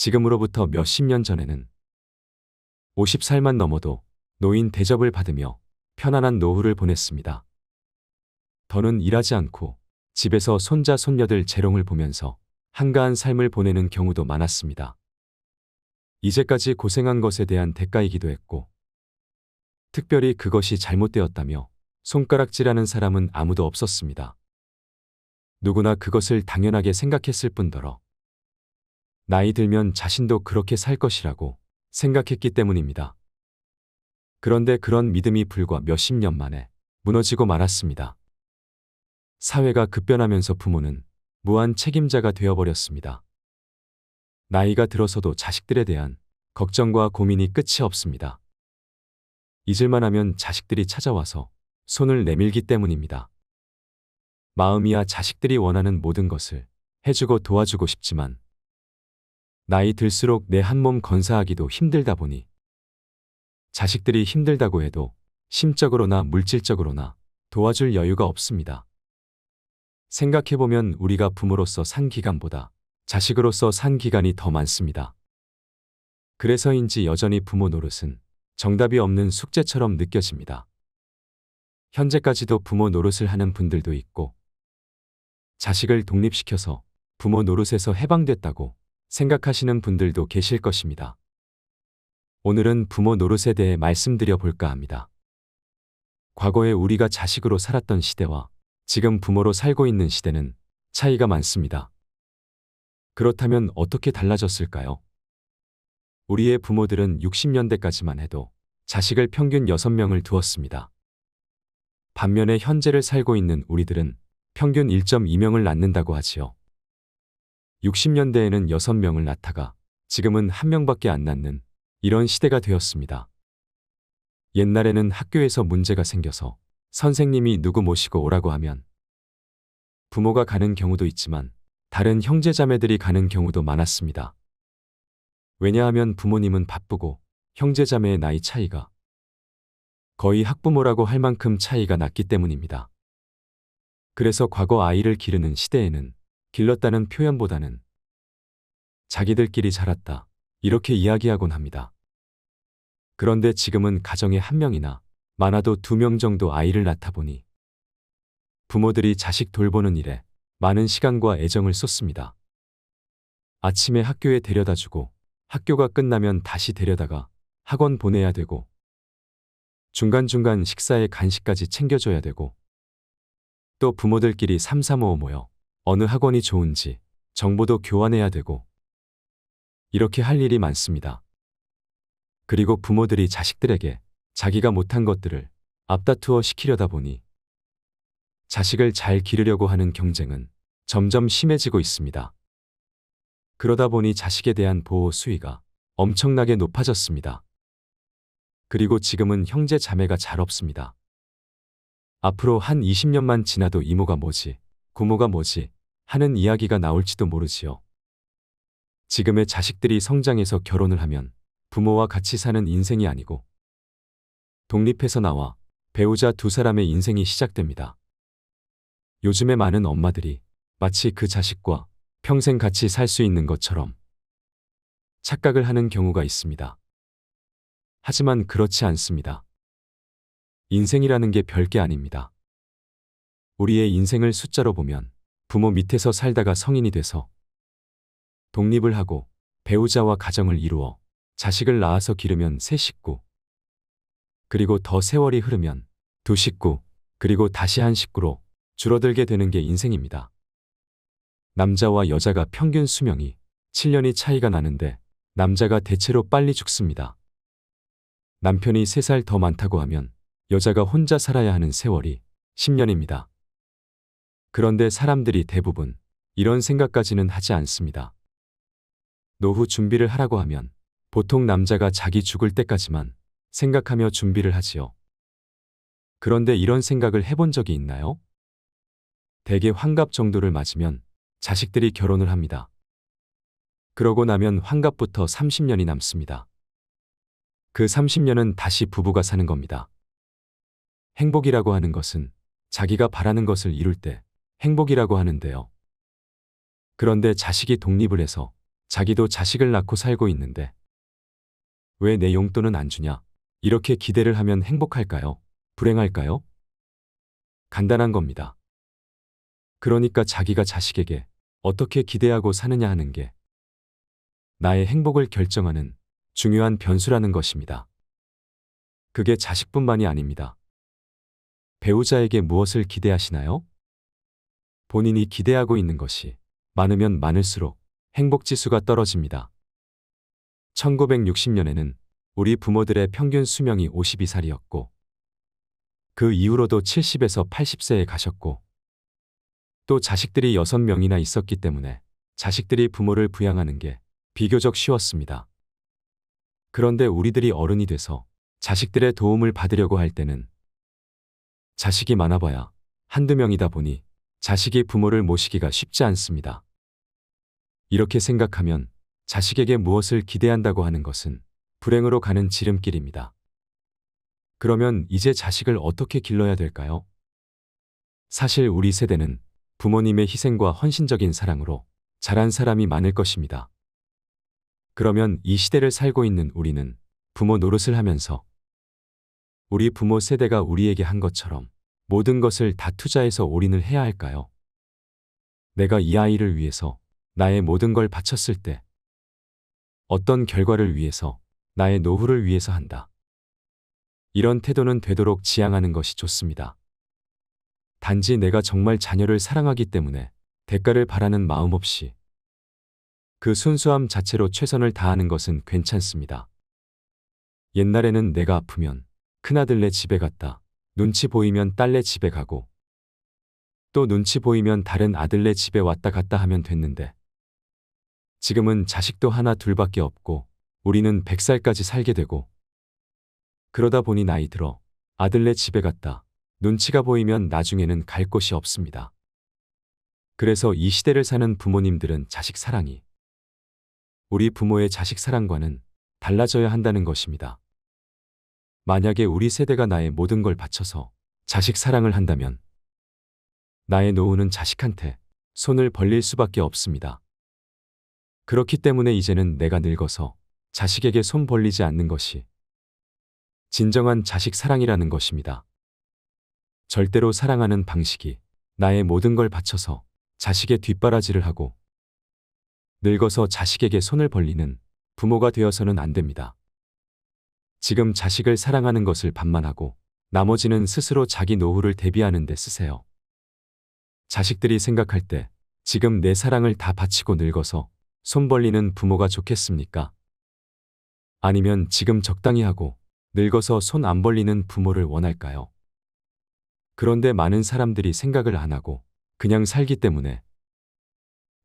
지금으로부터 몇십 년 전에는 50살만 넘어도 노인 대접을 받으며 편안한 노후를 보냈습니다. 더는 일하지 않고 집에서 손자 손녀들 재롱을 보면서 한가한 삶을 보내는 경우도 많았습니다. 이제까지 고생한 것에 대한 대가이기도 했고, 특별히 그것이 잘못되었다며 손가락질하는 사람은 아무도 없었습니다. 누구나 그것을 당연하게 생각했을 뿐더러 나이 들면 자신도 그렇게 살 것이라고 생각했기 때문입니다. 그런데 그런 믿음이 불과 몇십 년 만에 무너지고 말았습니다. 사회가 급변하면서 부모는 무한 책임자가 되어버렸습니다. 나이가 들어서도 자식들에 대한 걱정과 고민이 끝이 없습니다. 잊을만 하면 자식들이 찾아와서 손을 내밀기 때문입니다. 마음이야 자식들이 원하는 모든 것을 해주고 도와주고 싶지만 나이 들수록 내 한 몸 건사하기도 힘들다 보니 자식들이 힘들다고 해도 심적으로나 물질적으로나 도와줄 여유가 없습니다. 생각해보면 우리가 부모로서 산 기간보다 자식으로서 산 기간이 더 많습니다. 그래서인지 여전히 부모 노릇은 정답이 없는 숙제처럼 느껴집니다. 현재까지도 부모 노릇을 하는 분들도 있고, 자식을 독립시켜서 부모 노릇에서 해방됐다고 생각하시는 분들도 계실 것입니다. 오늘은 부모 노릇에 대해 말씀드려 볼까 합니다. 과거에 우리가 자식으로 살았던 시대와 지금 부모로 살고 있는 시대는 차이가 많습니다. 그렇다면 어떻게 달라졌을까요? 우리의 부모들은 60년대까지만 해도 자식을 평균 6명을 두었습니다. 반면에 현재를 살고 있는 우리들은 평균 1.2명을 낳는다고 하지요. 60년대에는 6명을 낳다가 지금은 1명밖에 안 낳는 이런 시대가 되었습니다. 옛날에는 학교에서 문제가 생겨서 선생님이 누구 모시고 오라고 하면 부모가 가는 경우도 있지만 다른 형제자매들이 가는 경우도 많았습니다. 왜냐하면 부모님은 바쁘고 형제자매의 나이 차이가 거의 학부모라고 할 만큼 차이가 났기 때문입니다. 그래서 과거 아이를 기르는 시대에는 길렀다는 표현보다는 자기들끼리 자랐다 이렇게 이야기하곤 합니다. 그런데 지금은 가정에 1명이나 많아도 2명 정도 아이를 낳다 보니 부모들이 자식 돌보는 일에 많은 시간과 애정을 쏟습니다. 아침에 학교에 데려다주고 학교가 끝나면 다시 데려다가 학원 보내야 되고 중간중간 식사에 간식까지 챙겨줘야 되고 또 부모들끼리 3, 4, 5 모여 어느 학원이 좋은지 정보도 교환해야 되고 이렇게 할 일이 많습니다. 그리고 부모들이 자식들에게 자기가 못한 것들을 앞다투어 시키려다 보니 자식을 잘 기르려고 하는 경쟁은 점점 심해지고 있습니다. 그러다 보니 자식에 대한 보호 수위가 엄청나게 높아졌습니다. 그리고 지금은 형제 자매가 잘 없습니다. 앞으로 한 20년만 지나도 이모가 뭐지, 고모가 뭐지 하는 이야기가 나올지도 모르지요. 지금의 자식들이 성장해서 결혼을 하면 부모와 같이 사는 인생이 아니고 독립해서 나와 배우자 2사람의 인생이 시작됩니다. 요즘에 많은 엄마들이 마치 그 자식과 평생 같이 살 수 있는 것처럼 착각을 하는 경우가 있습니다. 하지만 그렇지 않습니다. 인생이라는 게 별게 아닙니다. 우리의 인생을 숫자로 보면 부모 밑에서 살다가 성인이 돼서 독립을 하고 배우자와 가정을 이루어 자식을 낳아서 기르면 3식구, 그리고 더 세월이 흐르면 2식구, 그리고 다시 1식구로 줄어들게 되는 게 인생입니다. 남자와 여자가 평균 수명이 7년이 차이가 나는데 남자가 대체로 빨리 죽습니다. 남편이 3살 더 많다고 하면 여자가 혼자 살아야 하는 세월이 10년입니다. 그런데 사람들이 대부분 이런 생각까지는 하지 않습니다. 노후 준비를 하라고 하면 보통 남자가 자기 죽을 때까지만 생각하며 준비를 하지요. 그런데 이런 생각을 해본 적이 있나요? 대개 환갑 정도를 맞으면 자식들이 결혼을 합니다. 그러고 나면 환갑부터 30년이 남습니다. 그 30년은 다시 부부가 사는 겁니다. 행복이라고 하는 것은 자기가 바라는 것을 이룰 때 행복이라고 하는데요. 그런데 자식이 독립을 해서 자기도 자식을 낳고 살고 있는데 왜 내 용돈은 안 주냐? 이렇게 기대를 하면 행복할까요? 불행할까요? 간단한 겁니다. 그러니까 자기가 자식에게 어떻게 기대하고 사느냐 하는 게 나의 행복을 결정하는 중요한 변수라는 것입니다. 그게 자식뿐만이 아닙니다. 배우자에게 무엇을 기대하시나요? 본인이 기대하고 있는 것이 많으면 많을수록 행복지수가 떨어집니다. 1960년에는 우리 부모들의 평균 수명이 52살이었고 그 이후로도 70에서 80세에 가셨고 또 자식들이 6명이나 있었기 때문에 자식들이 부모를 부양하는 게 비교적 쉬웠습니다. 그런데 우리들이 어른이 돼서 자식들의 도움을 받으려고 할 때는 자식이 많아봐야 한두 명이다 보니 자식이 부모를 모시기가 쉽지 않습니다. 이렇게 생각하면 자식에게 무엇을 기대한다고 하는 것은 불행으로 가는 지름길입니다. 그러면 이제 자식을 어떻게 길러야 될까요? 사실 우리 세대는 부모님의 희생과 헌신적인 사랑으로 자란 사람이 많을 것입니다. 그러면 이 시대를 살고 있는 우리는 부모 노릇을 하면서 우리 부모 세대가 우리에게 한 것처럼 모든 것을 다 투자해서 올인을 해야 할까요? 내가 이 아이를 위해서 나의 모든 걸 바쳤을 때 어떤 결과를 위해서 나의 노후를 위해서 한다. 이런 태도는 되도록 지양하는 것이 좋습니다. 단지 내가 정말 자녀를 사랑하기 때문에 대가를 바라는 마음 없이 그 순수함 자체로 최선을 다하는 것은 괜찮습니다. 옛날에는 내가 아프면 큰아들네 집에 갔다 눈치 보이면 딸네 집에 가고 또 눈치 보이면 다른 아들네 집에 왔다 갔다 하면 됐는데 지금은 자식도 하나 둘밖에 없고 우리는 100살까지 살게 되고 그러다 보니 나이 들어 아들네 집에 갔다 눈치가 보이면 나중에는 갈 곳이 없습니다. 그래서 이 시대를 사는 부모님들은 자식 사랑이 우리 부모의 자식 사랑과는 달라져야 한다는 것입니다. 만약에 우리 세대가 나의 모든 걸 바쳐서 자식 사랑을 한다면 나의 노후는 자식한테 손을 벌릴 수밖에 없습니다. 그렇기 때문에 이제는 내가 늙어서 자식에게 손 벌리지 않는 것이 진정한 자식 사랑이라는 것입니다. 절대로 사랑하는 방식이 나의 모든 걸 바쳐서 자식의 뒷바라지를 하고 늙어서 자식에게 손을 벌리는 부모가 되어서는 안 됩니다. 지금 자식을 사랑하는 것을 반만하고 나머지는 스스로 자기 노후를 대비하는 데 쓰세요. 자식들이 생각할 때 지금 내 사랑을 다 바치고 늙어서 손 벌리는 부모가 좋겠습니까? 아니면 지금 적당히 하고 늙어서 손 안 벌리는 부모를 원할까요? 그런데 많은 사람들이 생각을 안 하고 그냥 살기 때문에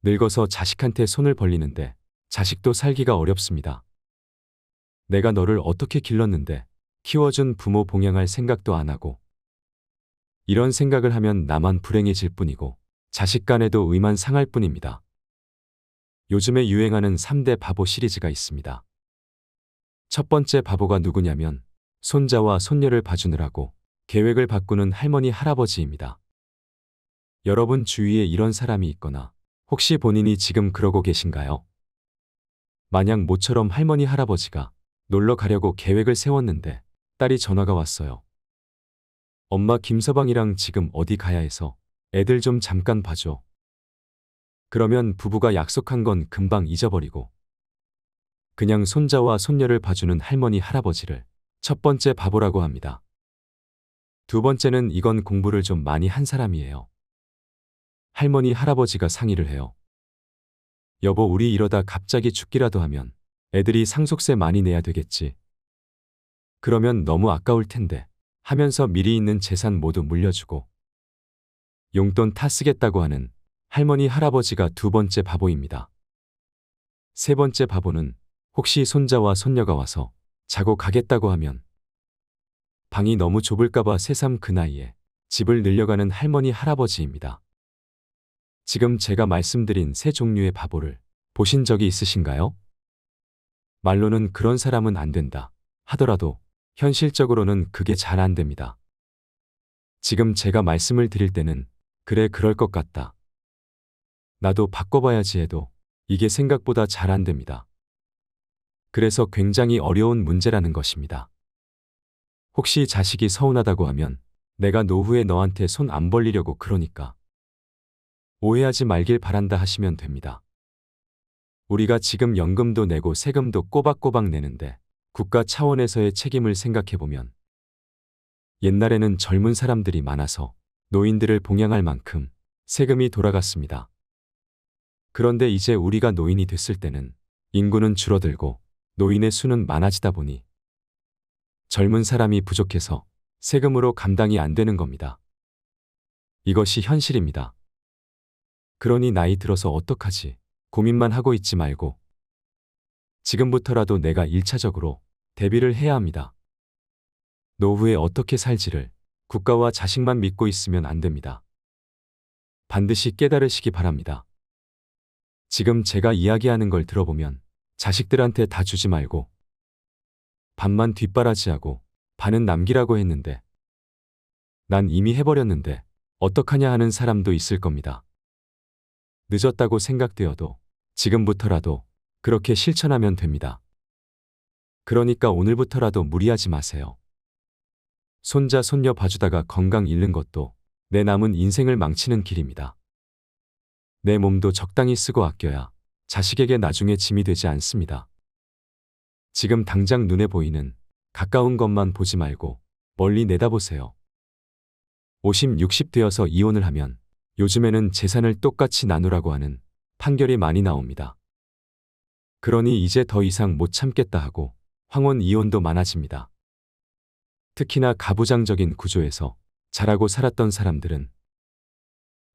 늙어서 자식한테 손을 벌리는데 자식도 살기가 어렵습니다. 내가 너를 어떻게 길렀는데 키워준 부모 봉양할 생각도 안 하고 이런 생각을 하면 나만 불행해질 뿐이고 자식 간에도 의만 상할 뿐입니다. 요즘에 유행하는 3대 바보 시리즈가 있습니다. 첫 번째 바보가 누구냐면 손자와 손녀를 봐주느라고 계획을 바꾸는 할머니 할아버지입니다. 여러분 주위에 이런 사람이 있거나 혹시 본인이 지금 그러고 계신가요? 만약 모처럼 할머니 할아버지가 놀러 가려고 계획을 세웠는데 딸이 전화가 왔어요. 엄마 김서방이랑 지금 어디 가야 해서 애들 좀 잠깐 봐줘. 그러면 부부가 약속한 건 금방 잊어버리고 그냥 손자와 손녀를 봐주는 할머니 할아버지를 첫 번째 바보라고 합니다. 두 번째는 이건 공부를 좀 많이 한 사람이에요. 할머니 할아버지가 상의를 해요. 여보 우리 이러다 갑자기 죽기라도 하면 애들이 상속세 많이 내야 되겠지. 그러면 너무 아까울 텐데 하면서 미리 있는 재산 모두 물려주고 용돈 타 쓰겠다고 하는 할머니 할아버지가 두 번째 바보입니다. 세 번째 바보는 혹시 손자와 손녀가 와서 자고 가겠다고 하면 방이 너무 좁을까봐 새삼 그 나이에 집을 늘려가는 할머니 할아버지입니다. 지금 제가 말씀드린 세 종류의 바보를 보신 적이 있으신가요? 말로는 그런 사람은 안 된다 하더라도 현실적으로는 그게 잘 안 됩니다. 지금 제가 말씀을 드릴 때는 그래 그럴 것 같다. 나도 바꿔봐야지 해도 이게 생각보다 잘 안 됩니다. 그래서 굉장히 어려운 문제라는 것입니다. 혹시 자식이 서운하다고 하면 내가 노후에 너한테 손 안 벌리려고 그러니까 오해하지 말길 바란다 하시면 됩니다. 우리가 지금 연금도 내고 세금도 꼬박꼬박 내는데 국가 차원에서의 책임을 생각해보면 옛날에는 젊은 사람들이 많아서 노인들을 봉양할 만큼 세금이 돌아갔습니다. 그런데 이제 우리가 노인이 됐을 때는 인구는 줄어들고 노인의 수는 많아지다 보니 젊은 사람이 부족해서 세금으로 감당이 안 되는 겁니다. 이것이 현실입니다. 그러니 나이 들어서 어떡하지 고민만 하고 있지 말고 지금부터라도 내가 1차적으로 대비를 해야 합니다. 노후에 어떻게 살지를 국가와 자식만 믿고 있으면 안 됩니다. 반드시 깨달으시기 바랍니다. 지금 제가 이야기하는 걸 들어보면 자식들한테 다 주지 말고 반만 뒷바라지하고 반은 남기라고 했는데 난 이미 해버렸는데 어떡하냐 하는 사람도 있을 겁니다. 늦었다고 생각되어도 지금부터라도 그렇게 실천하면 됩니다. 그러니까 오늘부터라도 무리하지 마세요. 손자, 손녀 봐주다가 건강 잃는 것도 내 남은 인생을 망치는 길입니다. 내 몸도 적당히 쓰고 아껴야 자식에게 나중에 짐이 되지 않습니다. 지금 당장 눈에 보이는 가까운 것만 보지 말고 멀리 내다보세요. 50, 60 되어서 이혼을 하면 요즘에는 재산을 똑같이 나누라고 하는 판결이 많이 나옵니다. 그러니 이제 더 이상 못 참겠다 하고 황혼 이혼도 많아집니다. 특히나 가부장적인 구조에서 자라고 살았던 사람들은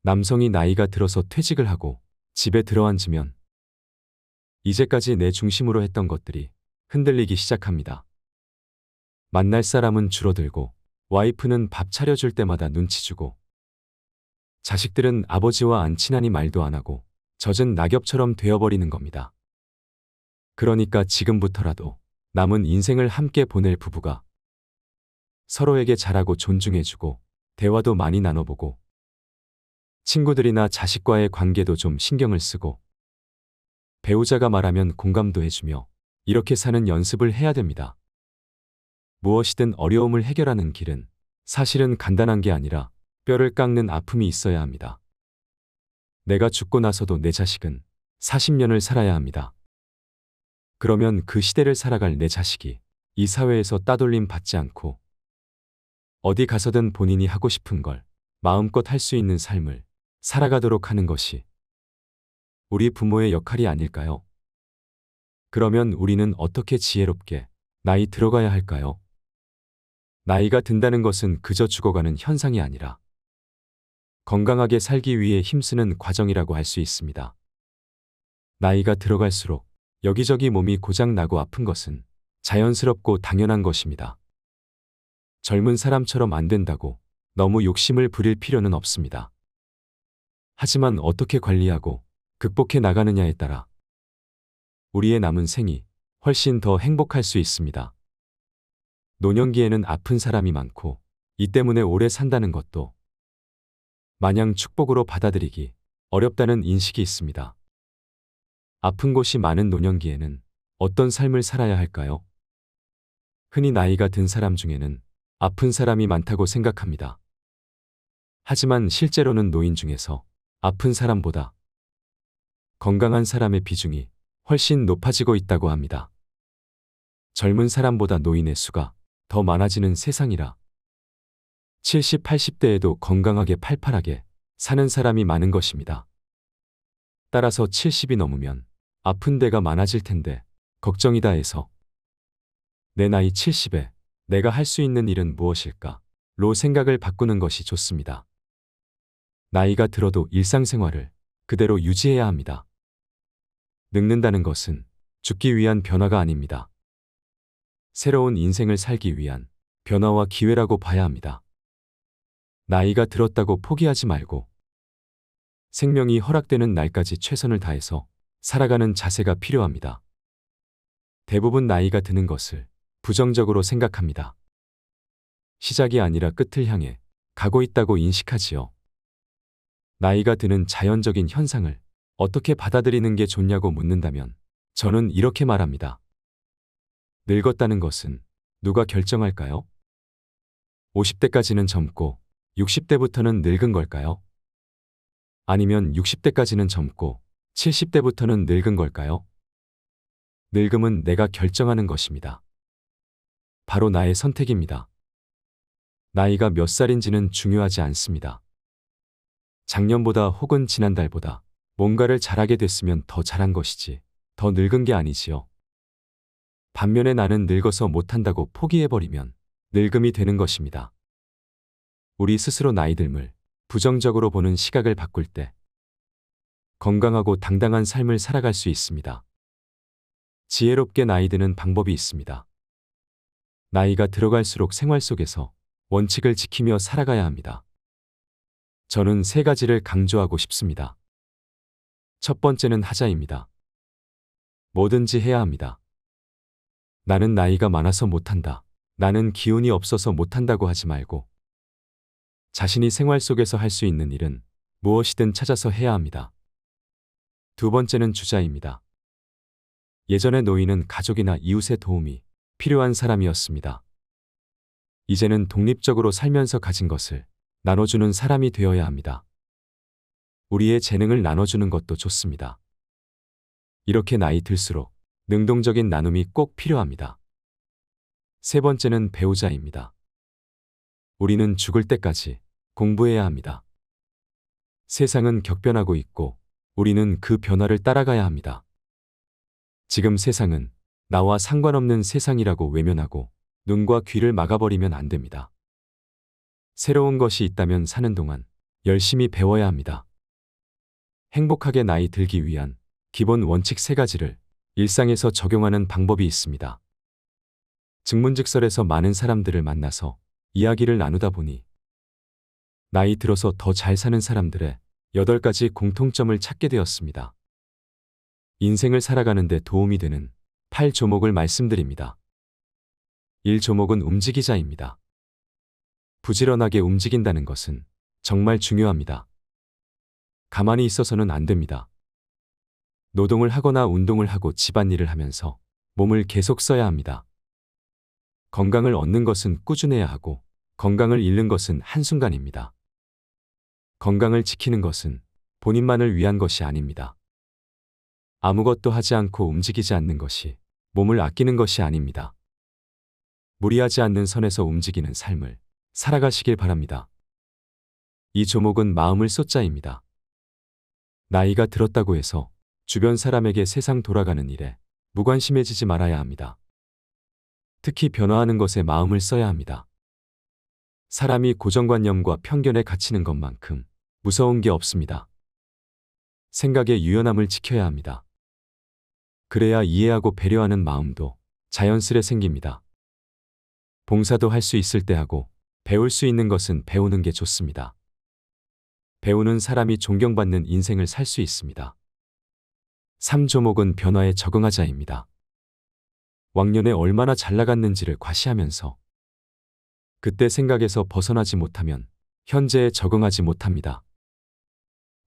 남성이 나이가 들어서 퇴직을 하고 집에 들어앉으면 이제까지 내 중심으로 했던 것들이 흔들리기 시작합니다. 만날 사람은 줄어들고 와이프는 밥 차려줄 때마다 눈치 주고 자식들은 아버지와 안 친하니 말도 안 하고 젖은 낙엽처럼 되어버리는 겁니다. 그러니까 지금부터라도 남은 인생을 함께 보낼 부부가 서로에게 잘하고 존중해주고 대화도 많이 나눠보고 친구들이나 자식과의 관계도 좀 신경을 쓰고 배우자가 말하면 공감도 해주며 이렇게 사는 연습을 해야 됩니다. 무엇이든 어려움을 해결하는 길은 사실은 간단한 게 아니라 뼈를 깎는 아픔이 있어야 합니다. 내가 죽고 나서도 내 자식은 40년을 살아야 합니다. 그러면 그 시대를 살아갈 내 자식이 이 사회에서 따돌림 받지 않고 어디 가서든 본인이 하고 싶은 걸 마음껏 할 수 있는 삶을 살아가도록 하는 것이 우리 부모의 역할이 아닐까요? 그러면 우리는 어떻게 지혜롭게 나이 들어가야 할까요? 나이가 든다는 것은 그저 죽어가는 현상이 아니라 건강하게 살기 위해 힘쓰는 과정이라고 할 수 있습니다. 나이가 들어갈수록 여기저기 몸이 고장나고 아픈 것은 자연스럽고 당연한 것입니다. 젊은 사람처럼 안 된다고 너무 욕심을 부릴 필요는 없습니다. 하지만 어떻게 관리하고 극복해 나가느냐에 따라 우리의 남은 생이 훨씬 더 행복할 수 있습니다. 노년기에는 아픈 사람이 많고 이 때문에 오래 산다는 것도 마냥 축복으로 받아들이기 어렵다는 인식이 있습니다. 아픈 곳이 많은 노년기에는 어떤 삶을 살아야 할까요? 흔히 나이가 든 사람 중에는 아픈 사람이 많다고 생각합니다. 하지만 실제로는 노인 중에서 아픈 사람보다 건강한 사람의 비중이 훨씬 높아지고 있다고 합니다. 젊은 사람보다 노인의 수가 더 많아지는 세상이라 70, 80대에도 건강하게 팔팔하게 사는 사람이 많은 것입니다. 따라서 70이 넘으면 아픈 데가 많아질 텐데 걱정이다 해서 내 나이 70에 내가 할 수 있는 일은 무엇일까?로 생각을 바꾸는 것이 좋습니다. 나이가 들어도 일상생활을 그대로 유지해야 합니다. 늙는다는 것은 죽기 위한 변화가 아닙니다. 새로운 인생을 살기 위한 변화와 기회라고 봐야 합니다. 나이가 들었다고 포기하지 말고 생명이 허락되는 날까지 최선을 다해서 살아가는 자세가 필요합니다. 대부분 나이가 드는 것을 부정적으로 생각합니다. 시작이 아니라 끝을 향해 가고 있다고 인식하지요. 나이가 드는 자연적인 현상을 어떻게 받아들이는 게 좋냐고 묻는다면 저는 이렇게 말합니다. 늙었다는 것은 누가 결정할까요? 50대까지는 젊고 60대부터는 늙은 걸까요? 아니면 60대까지는 젊고 70대부터는 늙은 걸까요? 늙음은 내가 결정하는 것입니다. 바로 나의 선택입니다. 나이가 몇 살인지는 중요하지 않습니다. 작년보다 혹은 지난달보다 뭔가를 잘하게 됐으면 더 잘한 것이지 더 늙은 게 아니지요. 반면에 나는 늙어서 못한다고 포기해버리면 늙음이 되는 것입니다. 우리 스스로 나이 듦을 부정적으로 보는 시각을 바꿀 때 건강하고 당당한 삶을 살아갈 수 있습니다. 지혜롭게 나이 드는 방법이 있습니다. 나이가 들어갈수록 생활 속에서 원칙을 지키며 살아가야 합니다. 저는 3가지를 강조하고 싶습니다. 첫 번째는 하자입니다. 뭐든지 해야 합니다. 나는 나이가 많아서 못한다. 나는 기운이 없어서 못한다고 하지 말고 자신이 생활 속에서 할 수 있는 일은 무엇이든 찾아서 해야 합니다. 두 번째는 주자입니다. 예전의 노인은 가족이나 이웃의 도움이 필요한 사람이었습니다. 이제는 독립적으로 살면서 가진 것을 나눠주는 사람이 되어야 합니다. 우리의 재능을 나눠주는 것도 좋습니다. 이렇게 나이 들수록 능동적인 나눔이 꼭 필요합니다. 세 번째는 배우자입니다. 우리는 죽을 때까지 공부해야 합니다. 세상은 격변하고 있고 우리는 그 변화를 따라가야 합니다. 지금 세상은 나와 상관없는 세상이라고 외면하고 눈과 귀를 막아버리면 안 됩니다. 새로운 것이 있다면 사는 동안 열심히 배워야 합니다. 행복하게 나이 들기 위한 기본 원칙 3가지를 일상에서 적용하는 방법이 있습니다. 증문즉설에서 많은 사람들을 만나서 이야기를 나누다 보니 나이 들어서 더 잘 사는 사람들의 8가지 공통점을 찾게 되었습니다. 인생을 살아가는 데 도움이 되는 8조목을 말씀드립니다. 1조목은 움직이자입니다. 부지런하게 움직인다는 것은 정말 중요합니다. 가만히 있어서는 안 됩니다. 노동을 하거나 운동을 하고 집안일을 하면서 몸을 계속 써야 합니다. 건강을 얻는 것은 꾸준해야 하고 건강을 잃는 것은 한순간입니다. 건강을 지키는 것은 본인만을 위한 것이 아닙니다. 아무것도 하지 않고 움직이지 않는 것이 몸을 아끼는 것이 아닙니다. 무리하지 않는 선에서 움직이는 삶을 살아가시길 바랍니다. 이 조목은 마음을 쏟자입니다. 나이가 들었다고 해서 주변 사람에게 세상 돌아가는 일에 무관심해지지 말아야 합니다. 특히 변화하는 것에 마음을 써야 합니다. 사람이 고정관념과 편견에 갇히는 것만큼 무서운 게 없습니다. 생각의 유연함을 지켜야 합니다. 그래야 이해하고 배려하는 마음도 자연스레 생깁니다. 봉사도 할 수 있을 때 하고 배울 수 있는 것은 배우는 게 좋습니다. 배우는 사람이 존경받는 인생을 살 수 있습니다. 3조목은 변화에 적응하자입니다. 왕년에 얼마나 잘 나갔는지를 과시하면서 그때 생각에서 벗어나지 못하면 현재에 적응하지 못합니다.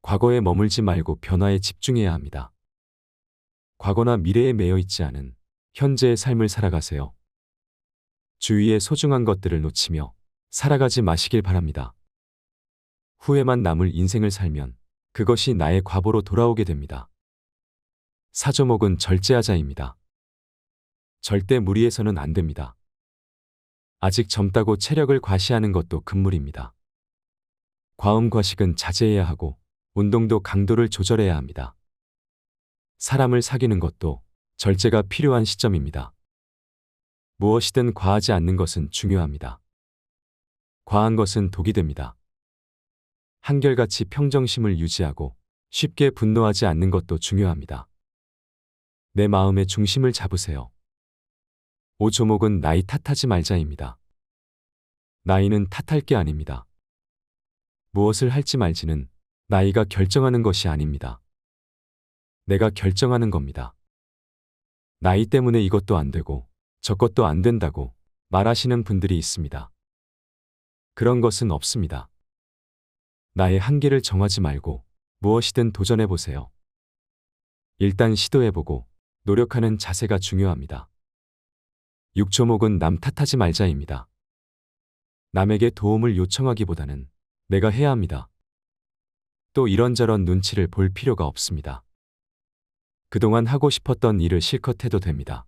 과거에 머물지 말고 변화에 집중해야 합니다. 과거나 미래에 매여 있지 않은 현재의 삶을 살아가세요. 주위의 소중한 것들을 놓치며 살아가지 마시길 바랍니다. 후회만 남을 인생을 살면 그것이 나의 과보로 돌아오게 됩니다. 4조목은 절제하자입니다. 절대 무리해서는 안 됩니다. 아직 젊다고 체력을 과시하는 것도 금물입니다. 과음 과식은 자제해야 하고 운동도 강도를 조절해야 합니다. 사람을 사귀는 것도 절제가 필요한 시점입니다. 무엇이든 과하지 않는 것은 중요합니다. 과한 것은 독이 됩니다. 한결같이 평정심을 유지하고 쉽게 분노하지 않는 것도 중요합니다. 내 마음의 중심을 잡으세요. 5조목은 나이 탓하지 말자입니다. 나이는 탓할 게 아닙니다. 무엇을 할지 말지는 나이가 결정하는 것이 아닙니다. 내가 결정하는 겁니다. 나이 때문에 이것도 안 되고 저것도 안 된다고 말하시는 분들이 있습니다. 그런 것은 없습니다. 나의 한계를 정하지 말고 무엇이든 도전해 보세요. 일단 시도해보고 노력하는 자세가 중요합니다. 6조목은 남 탓하지 말자입니다. 남에게 도움을 요청하기보다는 내가 해야 합니다. 또 이런저런 눈치를 볼 필요가 없습니다. 그동안 하고 싶었던 일을 실컷 해도 됩니다.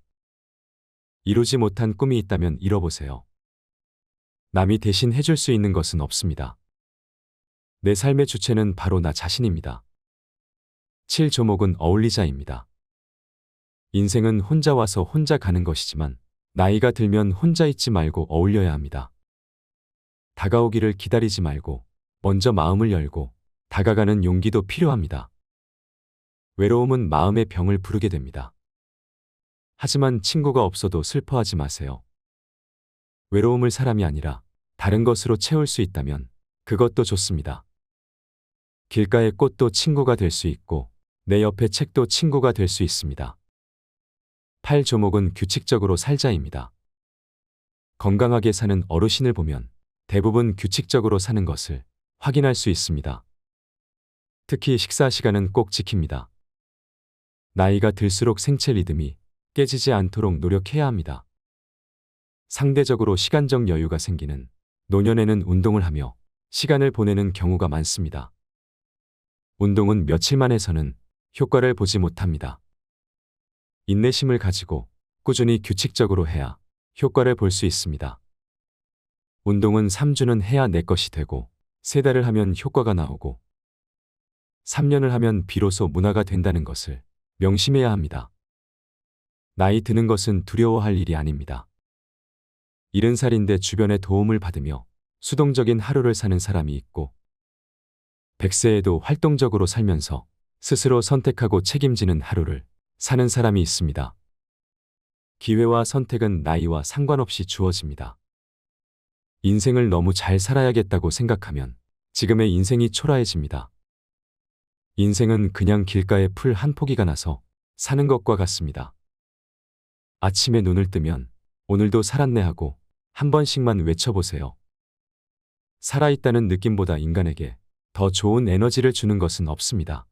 이루지 못한 꿈이 있다면 이뤄보세요. 남이 대신 해줄 수 있는 것은 없습니다. 내 삶의 주체는 바로 나 자신입니다. 7조목은 어울리자입니다. 인생은 혼자 와서 혼자 가는 것이지만 나이가 들면 혼자 있지 말고 어울려야 합니다. 다가오기를 기다리지 말고 먼저 마음을 열고 다가가는 용기도 필요합니다. 외로움은 마음의 병을 부르게 됩니다. 하지만 친구가 없어도 슬퍼하지 마세요. 외로움을 사람이 아니라 다른 것으로 채울 수 있다면 그것도 좋습니다. 길가의 꽃도 친구가 될 수 있고 내 옆의 책도 친구가 될 수 있습니다. 8조목은 규칙적으로 살자입니다. 건강하게 사는 어르신을 보면 대부분 규칙적으로 사는 것을 확인할 수 있습니다. 특히 식사 시간은 꼭 지킵니다. 나이가 들수록 생체 리듬이 깨지지 않도록 노력해야 합니다. 상대적으로 시간적 여유가 생기는 노년에는 운동을 하며 시간을 보내는 경우가 많습니다. 운동은 며칠만 해서는 효과를 보지 못합니다. 인내심을 가지고 꾸준히 규칙적으로 해야 효과를 볼 수 있습니다. 운동은 3주는 해야 내 것이 되고 3달을 하면 효과가 나오고 3년을 하면 비로소 문화가 된다는 것을 명심해야 합니다. 나이 드는 것은 두려워할 일이 아닙니다. 70살인데 주변의 도움을 받으며 수동적인 하루를 사는 사람이 있고 100세에도 활동적으로 살면서 스스로 선택하고 책임지는 하루를 사는 사람이 있습니다. 기회와 선택은 나이와 상관없이 주어집니다. 인생을 너무 잘 살아야겠다고 생각하면 지금의 인생이 초라해집니다. 인생은 그냥 길가에 풀 한 포기가 나서 사는 것과 같습니다. 아침에 눈을 뜨면 오늘도 살았네 하고 한 번씩만 외쳐보세요. 살아있다는 느낌보다 인간에게 더 좋은 에너지를 주는 것은 없습니다.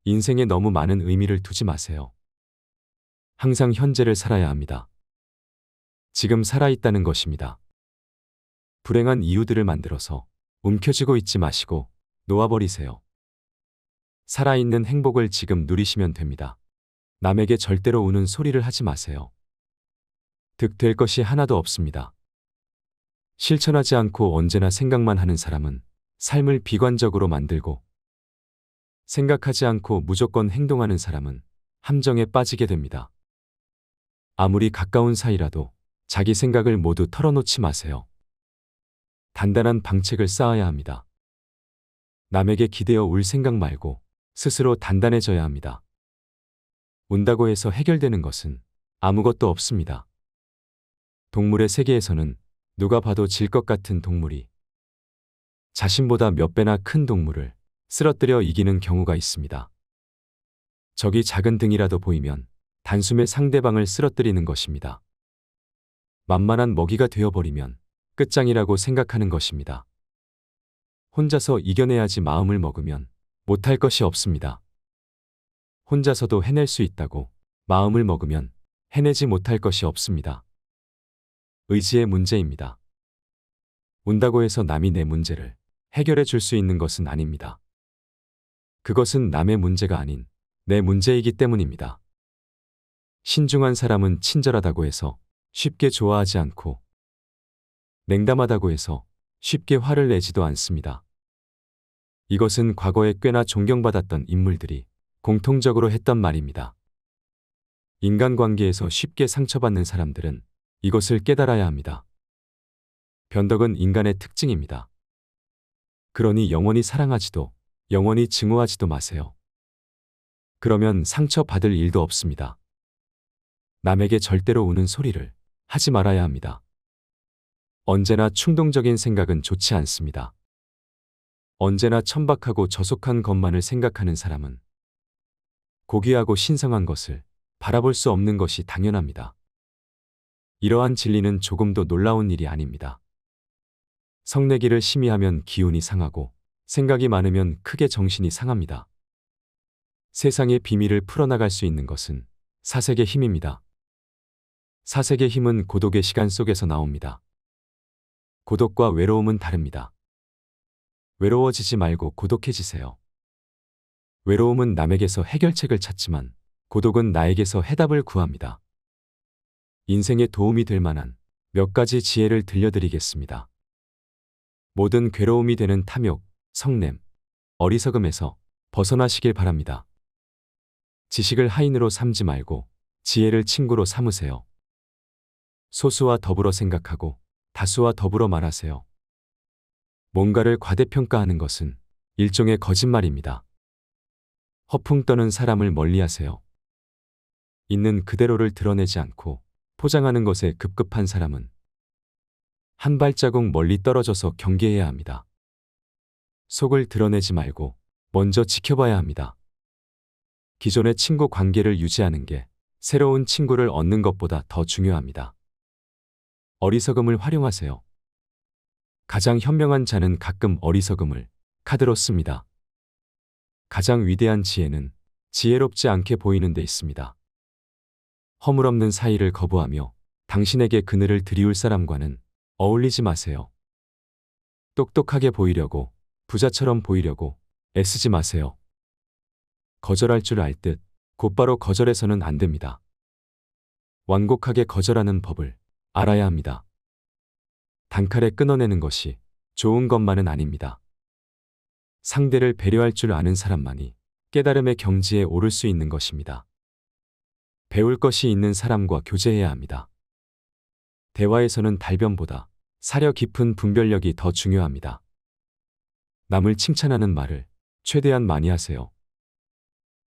인생에 너무 많은 의미를 두지 마세요. 항상 현재를 살아야 합니다. 지금 살아있다는 것입니다. 불행한 이유들을 만들어서 움켜쥐고 있지 마시고 놓아버리세요. 살아있는 행복을 지금 누리시면 됩니다. 남에게 절대로 우는 소리를 하지 마세요. 득될 것이 하나도 없습니다. 실천하지 않고 언제나 생각만 하는 사람은 삶을 비관적으로 만들고 생각하지 않고 무조건 행동하는 사람은 함정에 빠지게 됩니다. 아무리 가까운 사이라도 자기 생각을 모두 털어놓지 마세요. 단단한 방책을 쌓아야 합니다. 남에게 기대어 울 생각 말고 스스로 단단해져야 합니다. 운다고 해서 해결되는 것은 아무것도 없습니다. 동물의 세계에서는 누가 봐도 질 것 같은 동물이 자신보다 몇 배나 큰 동물을 쓰러뜨려 이기는 경우가 있습니다. 적이 작은 등이라도 보이면 단숨에 상대방을 쓰러뜨리는 것입니다. 만만한 먹이가 되어버리면 끝장이라고 생각하는 것입니다. 혼자서 이겨내야지 마음을 먹으면 못할 것이 없습니다. 혼자서도 해낼 수 있다고 마음을 먹으면 해내지 못할 것이 없습니다. 의지의 문제입니다. 운다고 해서 남이 내 문제를 해결해 줄 수 있는 것은 아닙니다. 그것은 남의 문제가 아닌 내 문제이기 때문입니다. 신중한 사람은 친절하다고 해서 쉽게 좋아하지 않고 냉담하다고 해서 쉽게 화를 내지도 않습니다. 이것은 과거에 꽤나 존경받았던 인물들이 공통적으로 했던 말입니다. 인간관계에서 쉽게 상처받는 사람들은 이것을 깨달아야 합니다. 변덕은 인간의 특징입니다. 그러니 영원히 사랑하지도 영원히 증오하지도 마세요. 그러면 상처받을 일도 없습니다. 남에게 절대로 우는 소리를 하지 말아야 합니다. 언제나 충동적인 생각은 좋지 않습니다. 언제나 천박하고 저속한 것만을 생각하는 사람은 고귀하고 신성한 것을 바라볼 수 없는 것이 당연합니다. 이러한 진리는 조금도 놀라운 일이 아닙니다. 성내기를 심히 하면 기운이 상하고 생각이 많으면 크게 정신이 상합니다. 세상의 비밀을 풀어나갈 수 있는 것은 사색의 힘입니다. 사색의 힘은 고독의 시간 속에서 나옵니다. 고독과 외로움은 다릅니다. 외로워지지 말고 고독해지세요. 외로움은 남에게서 해결책을 찾지만 고독은 나에게서 해답을 구합니다. 인생에 도움이 될 만한 몇 가지 지혜를 들려드리겠습니다. 모든 괴로움이 되는 탐욕, 성냄, 어리석음에서 벗어나시길 바랍니다. 지식을 하인으로 삼지 말고 지혜를 친구로 삼으세요. 소수와 더불어 생각하고 다수와 더불어 말하세요. 뭔가를 과대평가하는 것은 일종의 거짓말입니다. 허풍 떠는 사람을 멀리하세요. 있는 그대로를 드러내지 않고 포장하는 것에 급급한 사람은 한 발자국 멀리 떨어져서 경계해야 합니다. 속을 드러내지 말고 먼저 지켜봐야 합니다. 기존의 친구 관계를 유지하는 게 새로운 친구를 얻는 것보다 더 중요합니다. 어리석음을 활용하세요. 가장 현명한 자는 가끔 어리석음을 카드로 씁니다. 가장 위대한 지혜는 지혜롭지 않게 보이는 데 있습니다. 허물없는 사이를 거부하며 당신에게 그늘을 드리울 사람과는 어울리지 마세요. 똑똑하게 보이려고, 부자처럼 보이려고 애쓰지 마세요. 거절할 줄 알 듯 곧바로 거절해서는 안 됩니다. 완곡하게 거절하는 법을 알아야 합니다. 단칼에 끊어내는 것이 좋은 것만은 아닙니다. 상대를 배려할 줄 아는 사람만이 깨달음의 경지에 오를 수 있는 것입니다. 배울 것이 있는 사람과 교제해야 합니다. 대화에서는 달변보다 사려 깊은 분별력이 더 중요합니다. 남을 칭찬하는 말을 최대한 많이 하세요.